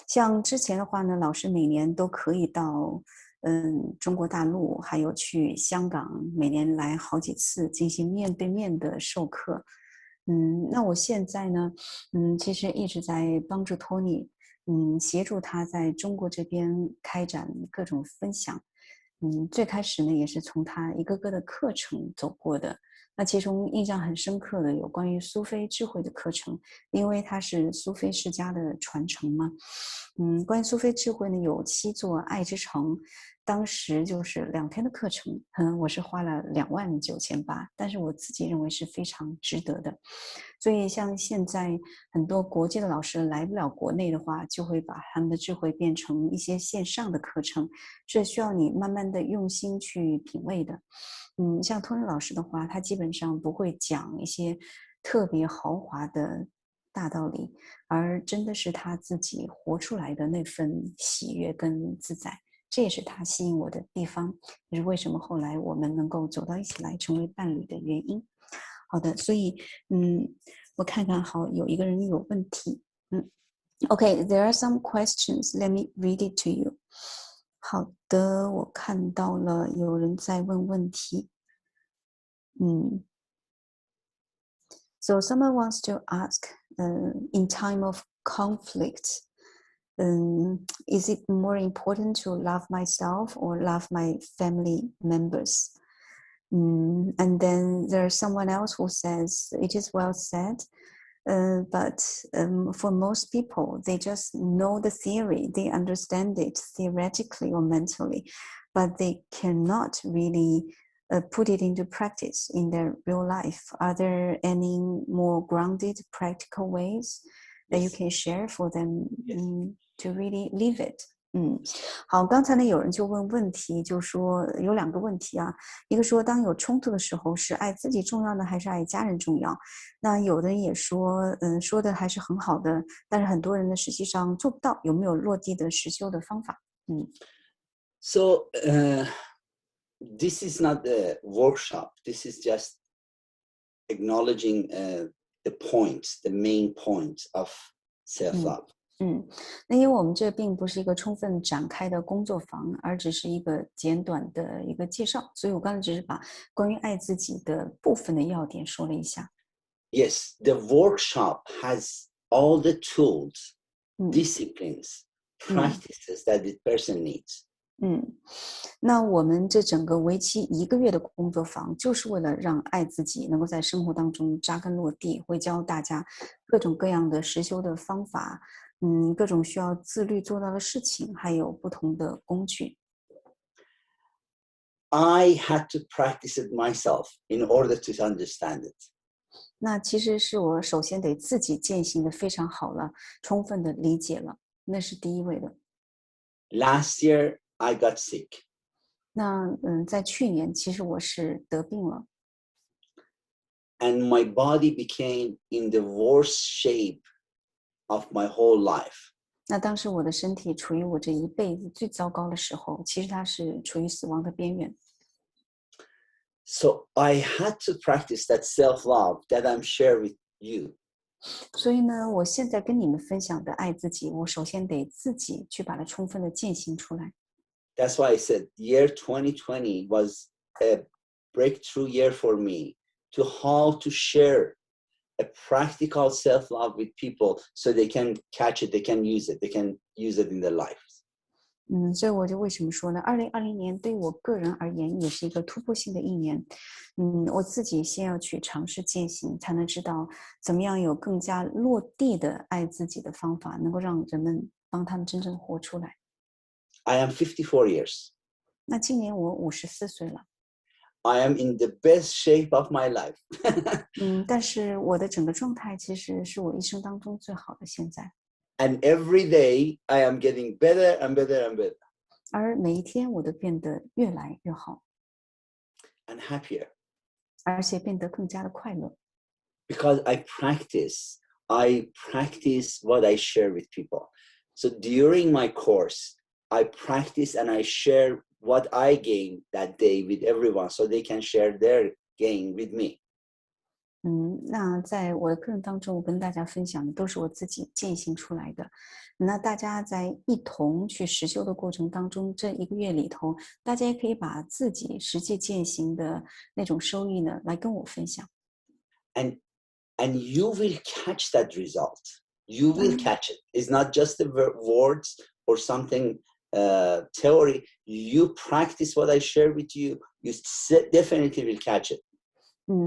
像之前的话呢，老师每年都可以到中国大陆，还有去香港，每年来好几次进行面对面的授课。那我现在呢，其实一直在帮助Tony，协助他在中国这边开展各种分享。最开始呢也是从他一个个的课程走过的。那其中印象很深刻的有关于苏菲智慧的课程，因为它是苏菲世家的传承嘛。关于苏菲智慧呢，有7座爱之城，当时就是2天的课程，我是花了29800，但是我自己认为是非常值得的。所以像现在很多国际的老师来不了国内的话，就会把他们的智慧变成一些线上的课程，是需要你慢慢的用心去品味的。像托尼老师的话，他基本上不会讲一些特别豪华的大道理，而真的是他自己活出来的那份喜悦跟自在，这也是他吸引我的地方，也是为什么后来我们能够走到一起来成为伴侣的原因。好的，所以我看看，好，有一个人有问题。Okay, there are some questions. Let me read it to you. 好的，我看到了有人在问问题。So someone wants to ask, in time of conflict, is it more important to love myself or love my family members? And then there's someone else who says, it is well said, but for most people, they just know the theory, they understand it theoretically or mentally, but they cannot really put it into practice in their real life. Are there any more grounded, practical ways that you can share for them to really live it? 好，刚才呢有人就问问题，就说有2个问题啊，一个说当有冲突的时候是爱自己重要呢，还是爱家人重要？那有的人也说，说的还是很好的，但是很多人呢实际上做不到，有没有落地的实修的方法？So this is not the workshop. This is just acknowledging the points, the main points of self-love. 那因为我们这并不是一个充分展开的工作坊，而只是一个简短的一个介绍，所以我刚才只是把关于爱自己的部分的要点说了一下。Yes, the workshop has all the tools, disciplines, practices that the person needs. 那我们这整个为期1个月的工作坊，就是为了让爱自己能够在生活当中扎根落地，会教大家各种各样的实修的方法，各种需要自律做到的事情，还有不同的工具。I had to practice it myself in order to understand it. 那其实是我首先得自己践行的非常好了，充分的理解了，那是第一位的。Last year, I got sick. 那在去年，其实我是得病了。And my body became in the worst shape of my whole life. 那当时我的身体处于我这一辈子最糟糕的时候，其实它是处于死亡的边缘。So I had to practice that self-love that I'm sharing with you. 所以呢，我现在跟你们分享的爱自己，我首先得自己去把它充分的践行出来。That's why I said year 2020 was a breakthrough year for me to how to share a practical self-love with people so they can catch it, they can use it, they can use it in their lives. 所以我就为什么说呢？2020年对于我个人而言也是一个突破性的一年。我自己先要去尝试践行，才能知道怎么样有更加落地的爱自己的方法，能够让人们帮他们真正活出来。I am 54 years. 那今年我54岁了。I am in the best shape of my life. 但是我的整个状态其实是我一生当中最好的现在。And every day I am getting better and better and better. 而每一天我都变得越来越好。And happier. 而且变得更加的快乐。Because I practice what I share with people. So during my course, I practice and I share what I gained that day with everyone so they can share their gain with me. 那在我的课程当中，我跟大家分享的都是我自己践行出来的。那大家在一同去实修的过程当中，这1个月里头，大家也可以把自己实际践行的那种收益呢，来跟我分享。And you will catch that result. You will catch it. It's not just the words or something theory, you practice what I share with you, you definitely will catch it.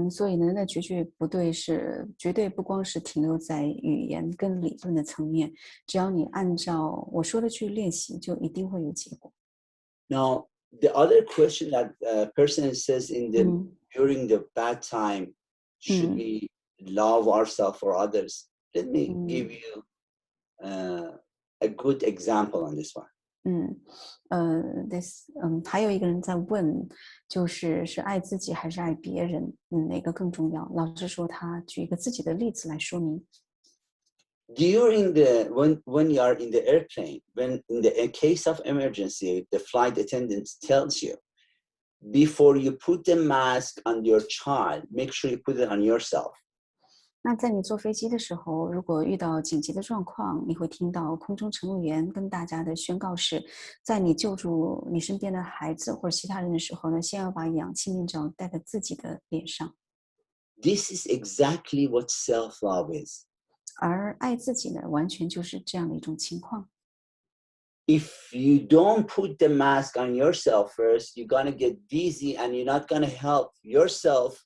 所以呢，那绝对不光是停留在语言跟理论的层面，只要你按照我说的去练习，就一定会有结果。Now, the other question that a person says during the bad time, should we love ourselves or others? Let me give you a good example on this one. 还有一个人在问，是爱自己还是爱别人？哪个更重要？老师说他举一个自己的例子来说明。When you are in the airplane, when in the case of emergency, the flight attendant tells you, before you put the mask on your child, make sure you put it on yourself. 那在你坐飞机的时候，如果遇到紧急的状况，你会听到空中乘务员跟大家的宣告是，在你救助你身边的孩子或者其他人的时候呢，先要把氧气面罩戴在自己的脸上。This is exactly what self-love is. 而爱自己呢，完全就是这样的一种情况。If you don't put the mask on yourself first, you're going to get dizzy and you're not going to help yourself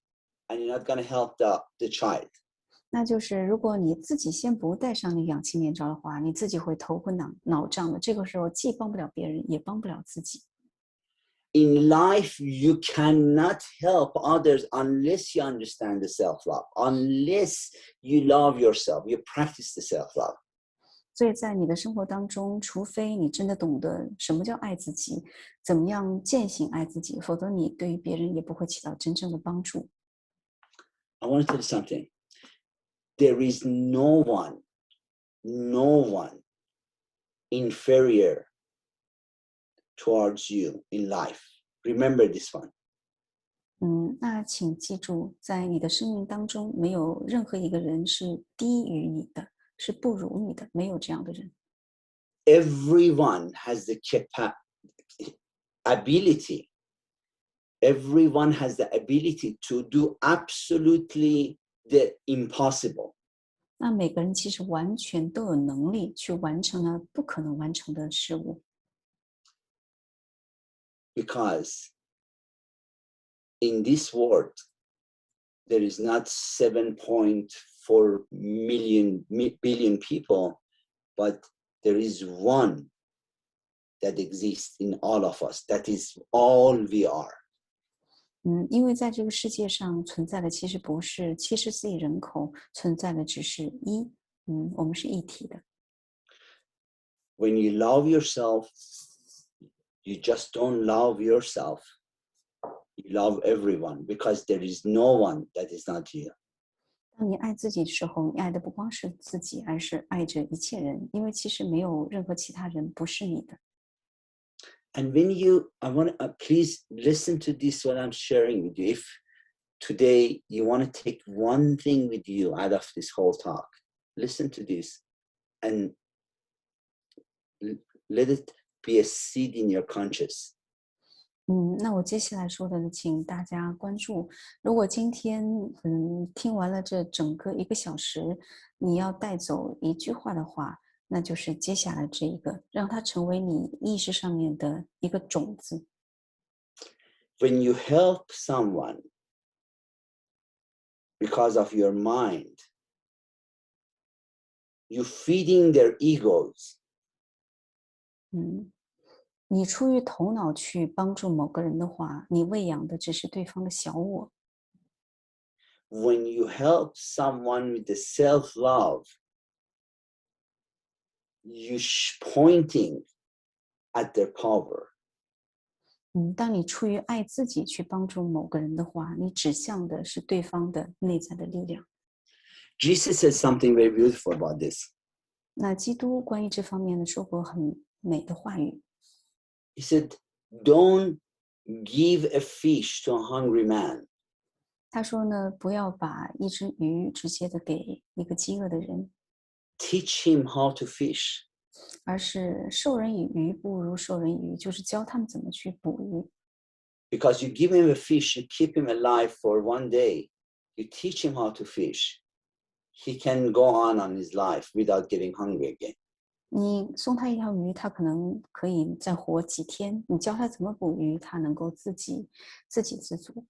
and you're not going to help the child. 那就是如果你自己先不戴上那氧气面罩的话，你自己会头昏脑胀的。这个时候既帮不了别人，也帮不了自己。In life, you cannot help others unless you understand the self-love, unless you love yourself, you practice the self-love. 所以在你的生活当中，除非你真的懂得什么叫爱自己，怎么样践行爱自己，否则你对于别人也不会起到真正的帮助。I want to tell you something. There is no one inferior towards you in life. Remember this one. 那请记住，在你的生命当中，没有任何一个人是低于你的，是不如你的，没有这样的人。Everyone has the ability. Everyone has the ability to do absolutely the impossible. 那每个人其实完全都有能力去完成了不可能完成的事物。Because in this world, there is not 7.4 billion people, but there is one that exists in all of us. That is all we are. 因为在这个世界上存在的其实不是74亿人口，存在的只是一，我们是一体的。When you love yourself, you just don't love yourself. You love everyone because there is no one that is not you. 当你爱自己的时候，你爱的不光是自己，而是爱着一切人，因为其实没有任何其他人不是你的。And when I want to please listen to this what I'm sharing with you. If today you want to take one thing with you out of this whole talk, listen to this and let it be a seed in your conscious. 那我接下来说的，请大家关注。如果今天听完了这整个1个小时，你要带走一句话的话，那就是接下来这一个，让它成为你意识上面的一个种子。When you help someone because of your mind, you feeding their egos. 你出于头脑去帮助某个人的话，你喂养的只是对方的小我。When you help someone with the self-love, you pointing at their power. 当你出于爱自己去帮助某个人的话，你指向的是对方的内在的力量。Jesus said something very beautiful about this. 那基督关于这方面呢，说过很美的话语。He said, "Don't give a fish to a hungry man." 他说呢，不要把一只鱼直接的给一个饥饿的人。Teach him how to fish. 而是授人以鱼不如授人以渔，就是教他们怎么去捕鱼。Because you give him a fish, you keep him alive for one day. You teach him how to fish. He can go on his life without getting hungry again. 你送它一条鱼，它可能可以再活几天。你教它怎么捕鱼，它能够自给自足。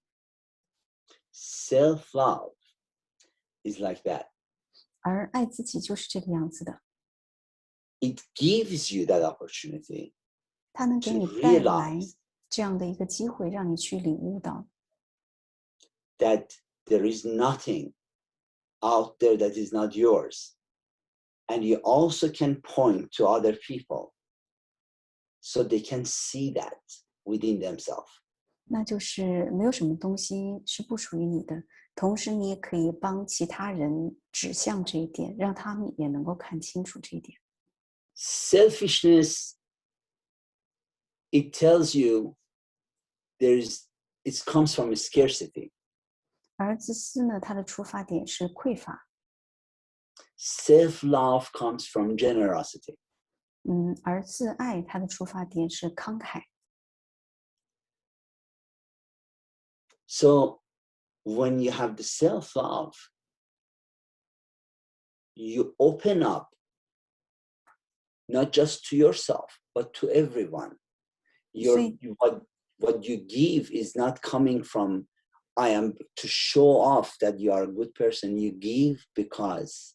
Self-love is like that. 而爱自己就是这个样子的， It gives you that opportunity 它能给 to 你带来 realize 这样的一个机会，让你去领悟到， that there is nothing out there that is not yours. And you also can point to other people so they can see that within themselves. 那就是没有什么东西是不属于你的。同时，你也可以帮其他人指向这一点，让他们也能够看清楚这一点。 Selfishness, it tells you it comes from scarcity. 而自私呢，它的出发点是匮乏， Self-love comes from generosity. 而自爱它的出发点是慷慨。 So when you have the self-love, you open up not just to yourself, but to everyone. What you give is not coming from, I am to show off that you are a good person. You give because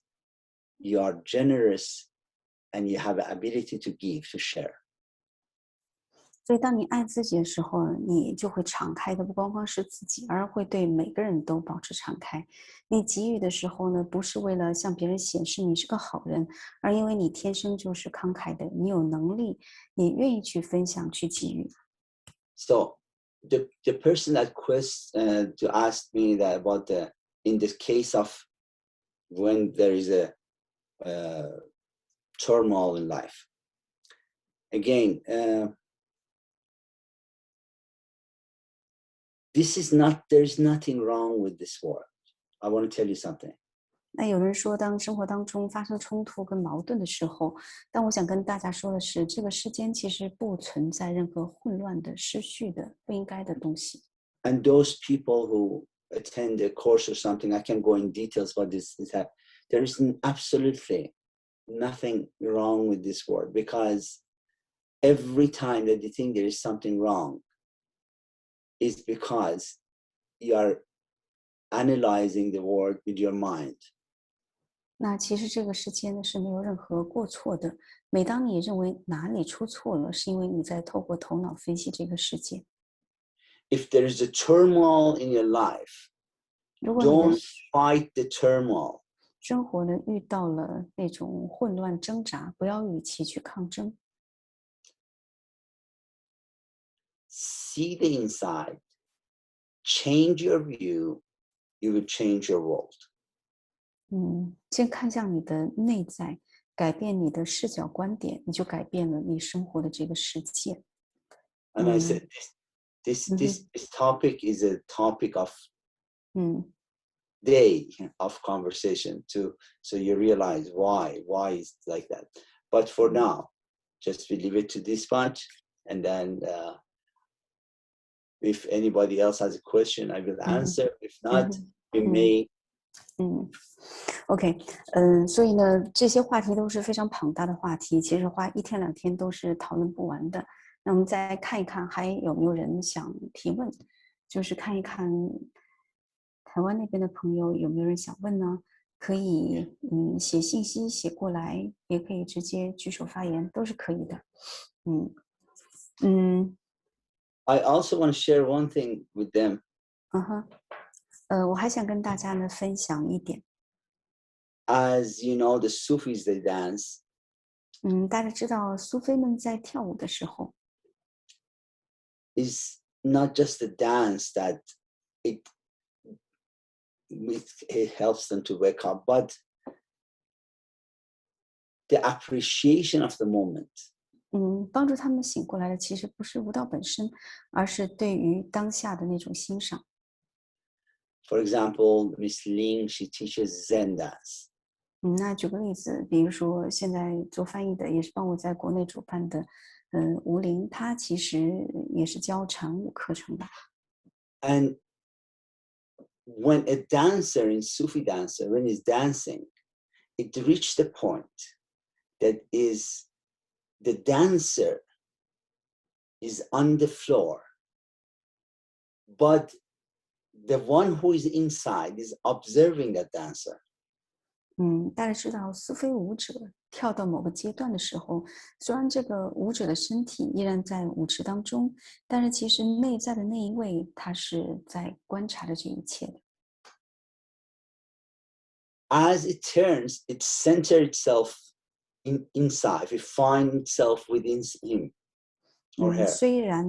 you are generous and you have the ability to give, to share. 所以，当你爱自己的时候，你就会敞开的，不光光是自己，而会对每个人都保持敞开。你给予的时候呢，不是为了向别人显示你是个好人，而因为你天生就是慷慨的，你有能力，也愿意去分享、去给予。So the person that to ask me that about in the case of when there is a turmoil in life, again, there's nothing wrong with this world. I want to tell you something. 那有人说，当生活当中发生冲突跟矛盾的时候，但我想跟大家说的是，这个世间其实不存在任何混乱的、失序的、不应该的东西。And those people who attend a course or something, I can go in details about this. There is absolutely nothing wrong with this world, because every time that you think there is something wrong, is because you are analyzing the world with your mind. 那其实这个世界呢是没有任何过错的。每当你认为哪里出错了，是因为你在透过头脑分析这个世界。If there is a turmoil in your life, 如果你的 don't fight the turmoil. 生活呢遇到了那种混乱挣扎，不要与其去抗争。See the inside, change your view, you will change your world. 先看向你的内在，改变你的视角观点，你就改变了你生活的这个世界。And I said, this topic is a topic of day of conversation so you realize why is like that. But for now, just we leave it to this much, and then if anybody else has a question, I will answer. If not, we may. OK， 所以呢，这些话题都是非常庞大的话题，其实花1天2天都是讨论不完的。那我们再看一看，还有没有人想提问？就是看一看台湾那边的朋友有没有人想问呢？可以写信息写过来，也可以直接举手发言，都是可以的。I also want to share one thing with them. 我还想跟大家呢分享一点。As you know, the Sufis, they dance. 大家知道苏菲们在跳舞的时候 is not just a dance that it helps them to wake up, but the appreciation of the moment. 帮助他们醒过来的其实不是舞蹈本身，而是对于当下的那种欣赏。For example, Miss Ling, she teaches Zen dance. 那举个例子，比如说现在做翻译的，也是帮我在国内主办的，吴林，他其实也是教禅舞课程的。And when a dancer, in Sufi dancer, when he's dancing, it reached the point that is the dancer is on the floor, but the one who is inside is observing the dancer. 大家知道，苏菲舞者跳到某个阶段的时候，虽然这个舞者的身体依然在舞池当中，但是其实内在的那一位，他是在观察着这一切的。As it turns, it centers itself inside. It finds itself within him or her. 虽然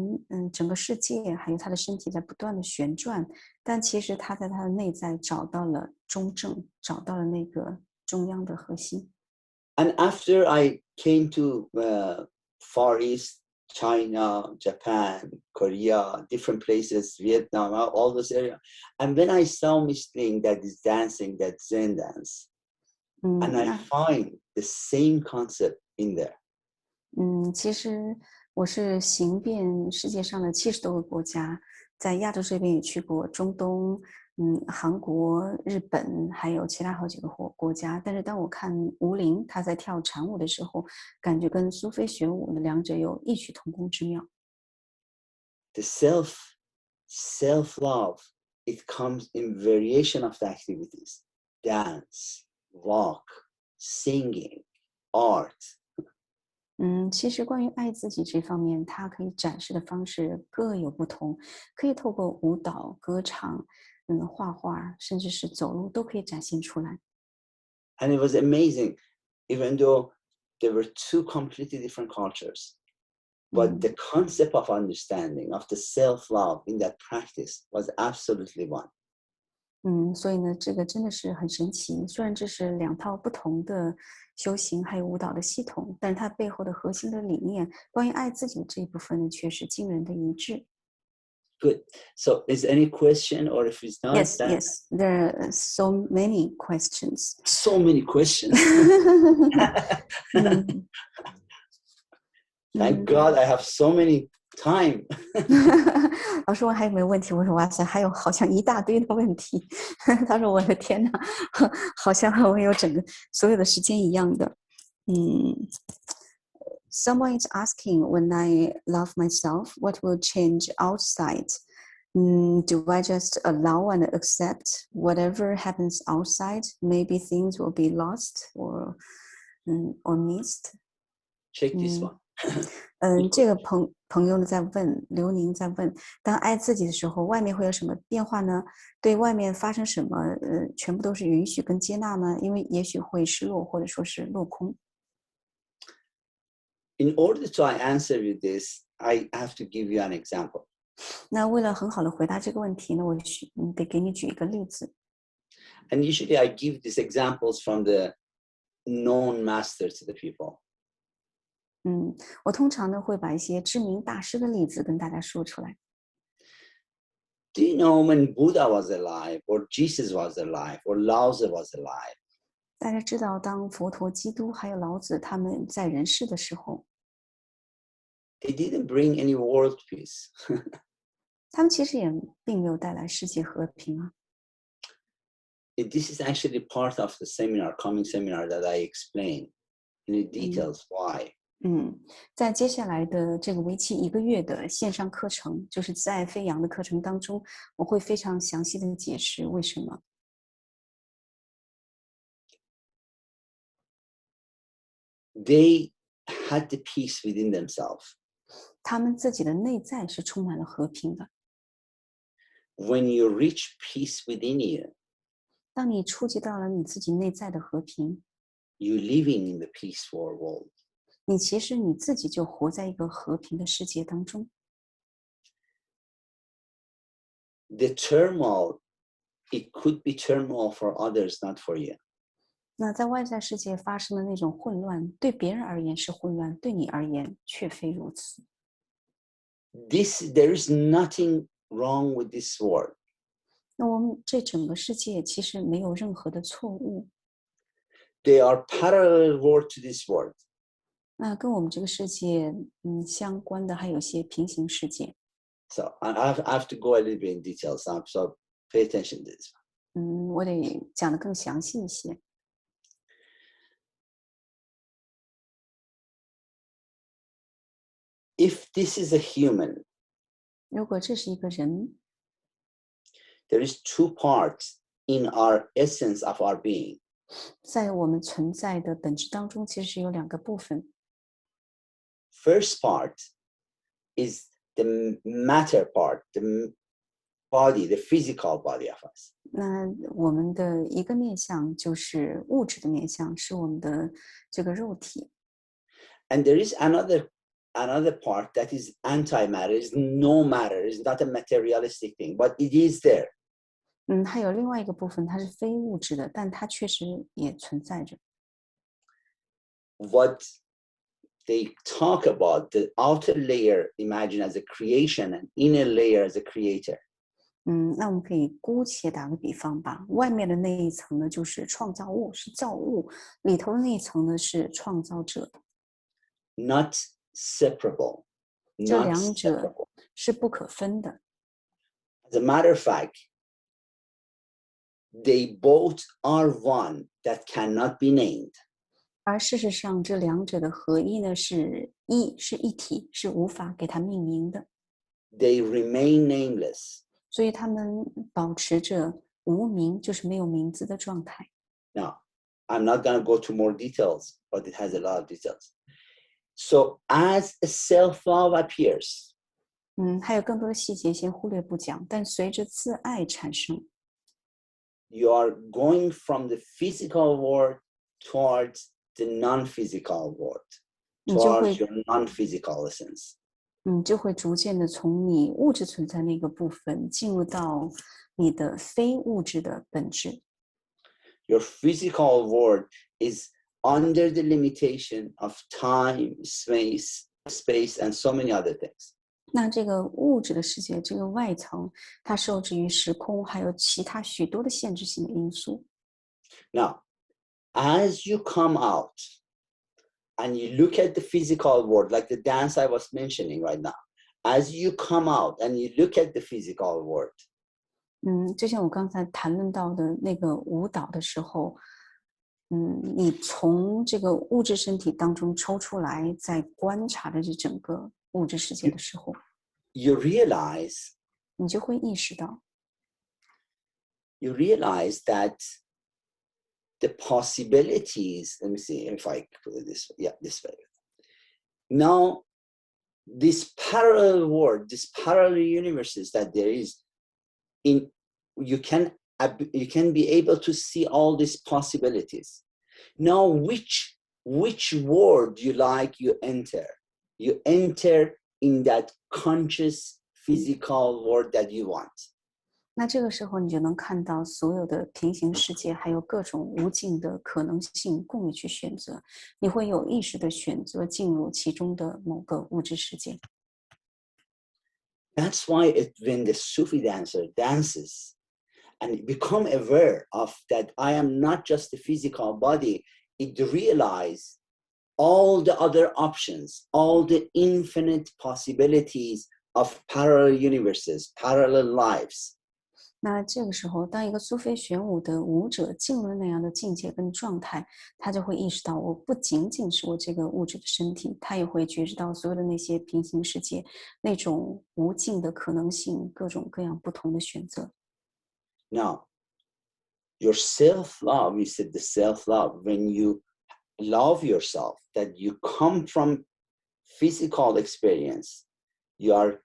整个世界还有他的身体在不断的旋转，但其实他在他的内在找到了中正，找到了那个中央的核心。And after I came to Far East, China, Japan, Korea, different places, Vietnam, all those areas, and when I saw Micheline that is dancing that Zen dance, and I find the same concept in there. 其实我是行遍世界上的70多个国家，在亚洲这边也去过中东，韩国、日本，还有其他好几个国家。但是当我看吴玲她在跳禅舞的时候，感觉跟苏菲学舞的两者有异曲同工之妙。The self-love, it comes in variation of the activities: dance, walk, singing, art. 其实关于爱自己这方面，它可以展示的方式各有不同，可以透过舞蹈、歌唱、画画，甚至是走路，都可以展现出来。And it was amazing, even though there were two completely different cultures, but the concept of understanding of the self-love in that practice was absolutely one. 所以呢，这个真的是很神奇。虽然这是两套不同的修行还有舞蹈的系统，但是它背后的核心的理念，关于爱自己的这一部分呢，却是惊人的一致。Good. So is any question, or if it's not, Yes, then yes. There are so many questions. so many questions. Thank God I have so many time. 老师问还有没有问题？我说哇塞，还有好像一大堆的问题。他说我的天哪，好像我有整个所有的时间一样的。Someone is asking, when I love myself, what will change outside? Do I just allow and accept whatever happens outside? Maybe things will be lost or missed. Check this one. 这个朋友呢在问，刘宁在问，当爱自己的时候，外面会有什么变化呢？对外面发生什么，全部都是允许跟接纳吗？因为也许会失落，或者说是落空。In order to answer you this, I have to give you an example. 那为了很好的回答这个问题呢，我得给你举一个例子。And usually I give these examples from the known masters to the people. 我通常呢会把一些知名大师的例子跟大家说出来。Do you know when Buddha was alive, or Jesus was alive, or Lao Tzu was alive? 大家知道，当佛陀、基督还有老子他们在人世的时候， They didn't bring any world peace. 他们其实也并没有带来世界和平啊。This is actually part of the seminar, coming seminar, that I explain in the details why. 在接下来的这个为期1个月的线上课程，就是自爱飞扬的课程当中，我会非常详细的解释为什么。They had the peace within themselves. 他们自己的内在是充满了和平的。When you reach peace within you, 当你触及到了你自己内在的和平， you're living in the peaceful world. 你其实你自己就活在一个和平的世界当中。The turmoil, it could be turmoil for others, not for you. 那在外在世界发生的那种混乱，对别人而言是混乱，对你而言却非如此。There is nothing wrong with this world. 那我们这整个世界其实没有任何的错误。They are parallel world to this world. 那跟我们这个世界相关的还有些平行世界。So I have to go a little bit in details. So pay attention to this. 我得讲得更详细一些。if this is a human, 如果这是一个人， there is two parts in our essence of our being. 在我们存在的本质当中，其实有2个部分。 First part is the matter part, the body, the physical body of us. 那我们的一个面向就是物质的面向，是我们的这个肉体。 And there is another part that is anti-matter, is no matter, is not a materialistic thing, but it is there. 还有另外一个部分，它是非物质的，但它确实也存在着。 What they talk about, the outer layer, imagine as a creation, and inner layer as a creator. 那我们可以姑且打个比方吧，外面的那一层呢，就是创造物，是造物；里头的那一层呢，是创造者。 Not separable. 这 Not 2者 separable. 是不可分的。 As a matter of fact, they both are one that cannot be named. 而事实上，这2者的合一呢，是一体，是无法给它命名的。 They remain nameless. 所以他们保持着无名，就是没有名字的状态。 Now, I'm not going to go to more details, but it has a lot of details. So as a self-love appears, 还有更多的细节先忽略不讲，但随着自爱产生， you are going from the physical world towards the non-physical world, 你就 towards 会 your non-physical essence. 就会逐渐的从你物质存在那个部分，进入到你的非物质的本质。 Your physical world is under the limitation of time, space, and so many other things. 那这个物质的世界，这个外层，它受制于时空，还有其他许多的限制性的因素。 Now, as you come out and you look at the physical world, like the dance I was mentioning right now, as you come out and you look at the physical world, 就像我刚才谈论到的那个舞蹈的时候，你从这个物质身体当中抽出来，在观察着这整个物质世界的时候， you realize 你就会意识到， that the possibilities, let me see if I put it this way. Yeah, this way. Now, this parallel world, this parallel universes that there is, you can be able to see all these possibilities. Now, which world you like, you enter in that conscious physical world that you want. 那这个时候你就能看到所有的平行世界，还有各种无尽的可能性供你去选择。你会有意识的选择进入其中的某个物质世界。 That's why when the Sufi dancer dances and become aware of that I am not just the physical body, it realize all the other options, all the infinite possibilities of parallel universes, parallel lives. 那这个时候，当一个苏菲旋舞的舞者进入了那样的境界跟状态，他就会意识到，我不仅仅是我这个物质的身体，他也会觉知到所有的那些平行世界，那种无尽的可能性，各种各样不同的选择。 Now, your self-love, you said the self-love, when you love yourself, that you come from physical experience, you are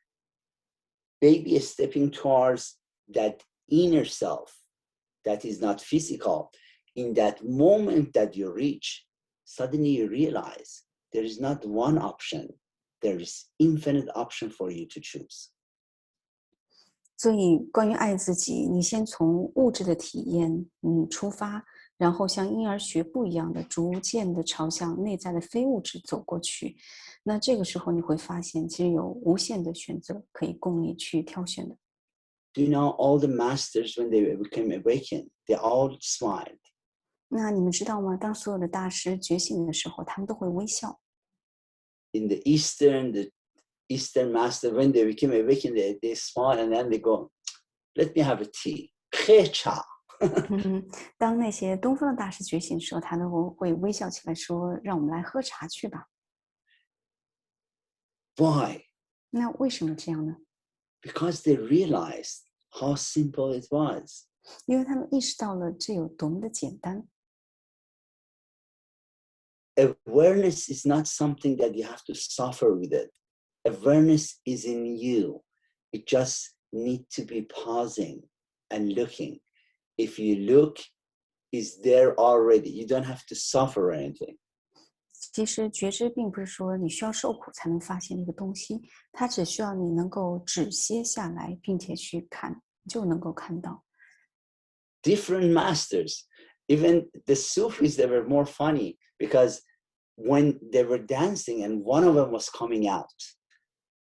baby stepping towards that inner self that is not physical. In that moment that you reach, suddenly you realize there is not one option, there is infinite option for you to choose. 所以，关于爱自己，你先从物质的体验，出发，然后像婴儿学步一样的，逐渐的朝向内在的非物质走过去。那这个时候，你会发现，其实有无限的选择可以供你去挑选的。 Do you know all the masters, when they became awakened, they all smiled. 那你们知道吗？当所有的大师觉醒的时候，他们都会微笑。In the Eastern master, when they became awakened, they smile and then they go, let me have a tea. 喝茶。当那些东方的大师觉醒的时候，他都会微笑起来说：“让我们来喝茶去吧。” Why? 那为什么这样呢？ Because they realized how simple it was. 因为他们意识到了这有多么的简单。Awareness is not something that you have to suffer with it. Awareness is in you. You just need to be pausing and looking. If you look, it's there already. You don't have to suffer anything. 其实觉知并不是说你需要受苦才能发现那个东西，它只需要你能够止歇下来，并且去看，就能够看到。Different masters, even the Sufis, they were more funny because when they were dancing and one of them was coming out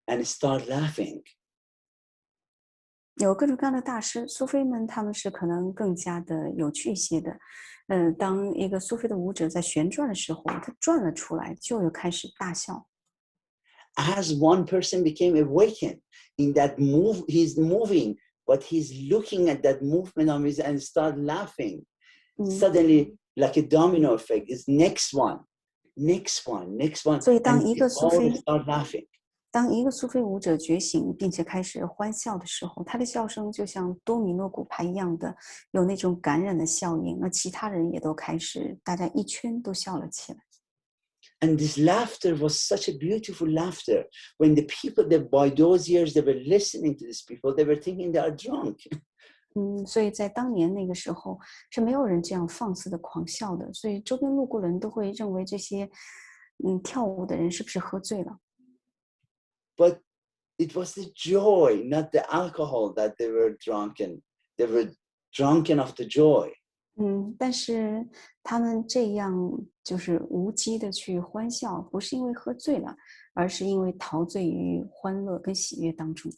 and start laughing. 有各种各样的大师，苏菲们他们是可能更加的有趣一些的。当一个苏菲的舞者在旋转的时候，他转了出来，就开始大笑。As one person became awakened in that move, he's moving, but he's looking at that movement of his and start laughing. Suddenly, like a domino effect, is next one, next one, next one, 所以当 and 一 they 个苏 all 菲 start laughing. 当一个苏菲舞者觉醒，并且开始欢笑的时候，他的笑声就像多米诺骨牌一样的，有那种感染的效应。那其他人也都开始，大家一圈都笑了起来。And this laughter was such a beautiful laughter. When the people that by those years they were listening to these people, they were thinking they are drunk. 所以在当年那个时候是没有人这样放肆的狂笑的，所以周边路过的人都会认为这些跳舞的人是不是喝醉了？ But it was the joy, not the alcohol, that they were drunken. They were drunken of the joy. 但是他们这样就是无机的去欢笑，不是因为喝醉了，而是因为陶醉于欢乐跟喜悦当中。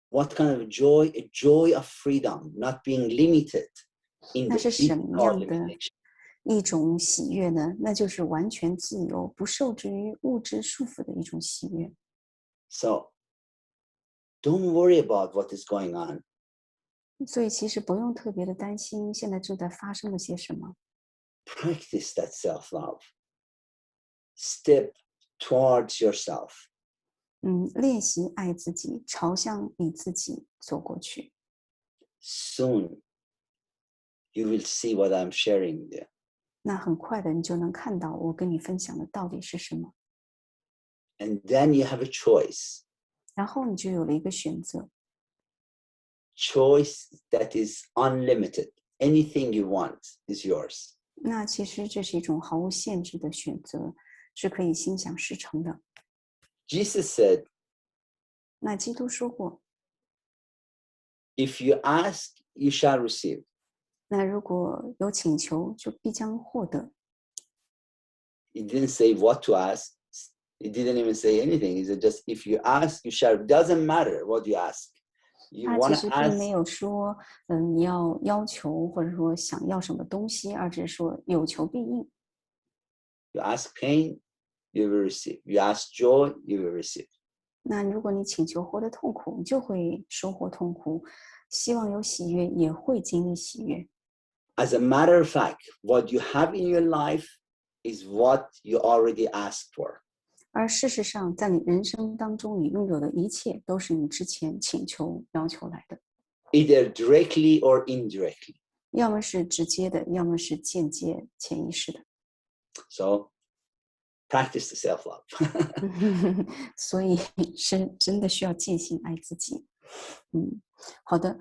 What kind of joy? A joy of freedom, not being limited in 那 the 是什么 physical 样的 limitation. 一种喜悦呢？那就是完全自由，不受制于物质束缚的一种喜悦。So don't worry about what is going on. 所以其实不用特别的担心现在正在发生了些什么。Practice that self-love. Step towards yourself. 练习爱自己，朝向你自己走过去。Soon you will see what I'm sharing with you. 那很快的，你就能看到我跟你分享的到底是什么。And then you have a choice. 然后你就有了一个选择。Choice that is unlimited. Anything you want is yours. 那其实这是一种毫无限制的选择，是可以心想事成的。Jesus said, 那基督说过， if you ask, you shall receive. 那如果有请求，就必将获得。He didn't say what to ask. He didn't even say anything. He said just, if you ask, you shall. Doesn't matter what you ask. You 他其 want 实 to 并没 ask, 有说，你要要求或者说想要什么东西，而只是说有求必应。you ask pain, you will receive. You ask joy, you will receive. 那如果你请求获得痛苦，你就会收获痛苦；希望有喜悦，也会经历喜悦。As a matter of fact, what you have in your life is what you already asked for. 而事实上，在你人生当中，你拥有的一切都是你之前请求、要求来的， Either directly or indirectly. 要么是直接的，要么是间接、潜意识的。So practice the self-love. 所以是真的需要践行爱自己。好的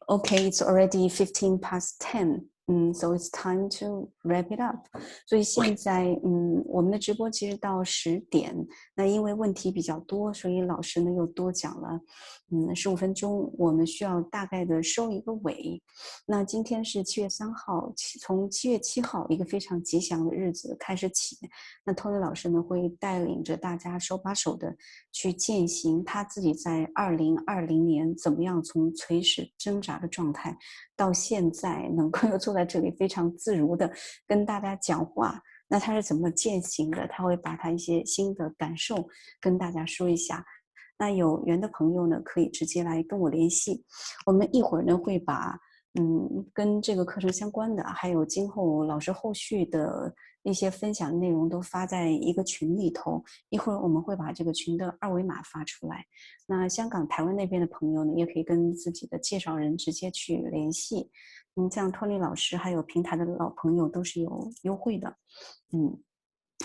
，Okay, it's already 15 past 10. So it's time to wrap it up. 所以现在我们的直播其实到10点，那因为问题比较多，所以老师呢又多讲了15分钟，我们需要大概的收一个尾。那今天是7月3号，从7月7号一个非常吉祥的日子开始起，那 Tony 老师呢会带领着大家手把手的去践行他自己在2020年怎么样从垂死挣扎的状态到现在能够又坐在这里非常自如的跟大家讲话。那他是怎么践行的？他会把他一些新的感受跟大家说一下。那有缘的朋友呢，可以直接来跟我联系。我们一会儿呢会把跟这个课程相关的，还有今后老师后续的一些分享的内容都发在一个群里头，一会儿我们会把这个群的二维码发出来。那香港、台湾那边的朋友呢，也可以跟自己的介绍人直接去联系。像托尼老师还有平台的老朋友都是有优惠的。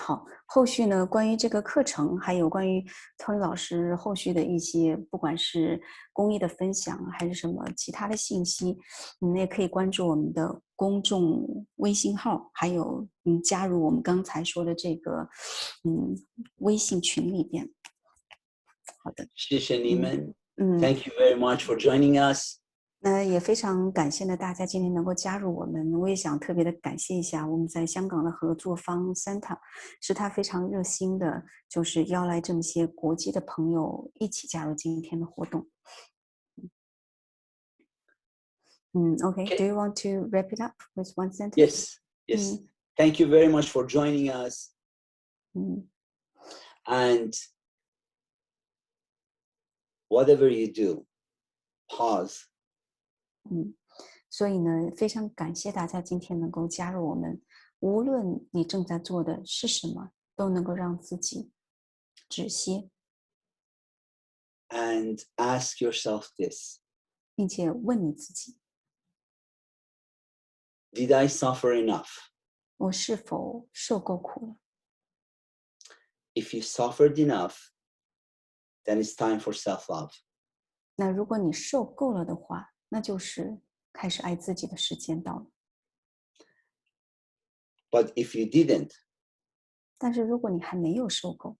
好，后续呢，关于这个课程，还有关于托尼老师后续的一些，不管是公益的分享，还是什么其他的信息，你也可以关注我们的公众微信号，还有加入我们刚才说的这个微信群里边。好的，谢谢你们。嗯 Thank you very much for joining us. 那也非常感谢呢，大家今天能够加入我们。我也想特别的感谢一下我们在香港的合作方 Santa， 是他非常热心的，就是邀来这么些国际的朋友一起加入今天的活动。Okay. Do you want to wrap it up with one sentence? Yes. Thank you very much for joining us. And whatever you do, pause. 所以呢，非常感谢大家今天能够加入我们。无论你正在做的是什么，都能够让自己止歇。And ask yourself this. 并且问你自己： Did I suffer enough? 我是否受够苦了？ If you suffered enough, then it's time for self-love. 那如果你受够了的话，那就是开始爱自己的时间到了。 But if you didn't, 但是如果你还没有受够，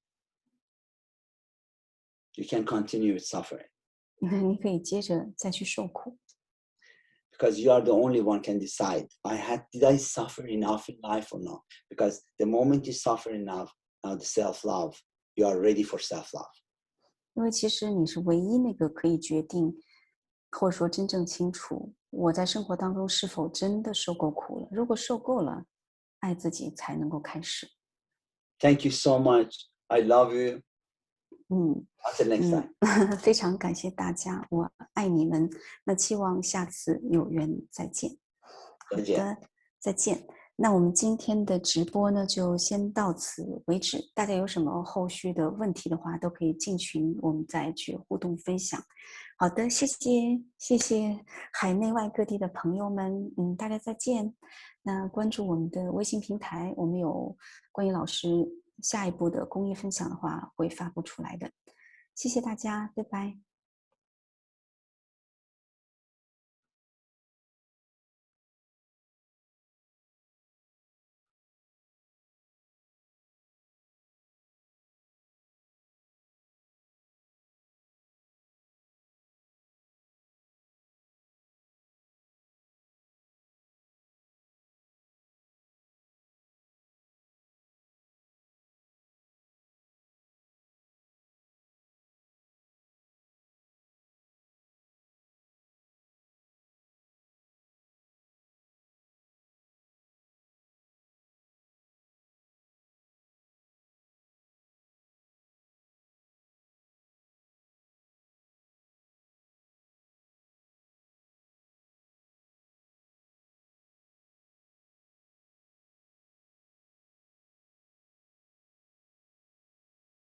you can continue with suffering. 你可以接着再去受苦。 Because you are the only one can decide, did I suffer enough in life or not? Because the moment you suffer enough, now the self-love, you are ready for self-love. 因为其实你是唯一那个可以决定，或者说真正清楚我在生活当中是否真的受够苦了。如果受够了，爱自己才能够开始。 Thank you so much. I love you. Until next time. 非常感谢大家，我爱你们。那期望下次有缘再见。好的，再见。那我们今天的直播呢，就先到此为止。大家有什么后续的问题的话，都可以进群，我们再去互动分享。好的，谢谢海内外各地的朋友们，大家再见。那关注我们的微信平台，我们有关于老师下一步的公益分享的话会发布出来的。谢谢大家，拜拜。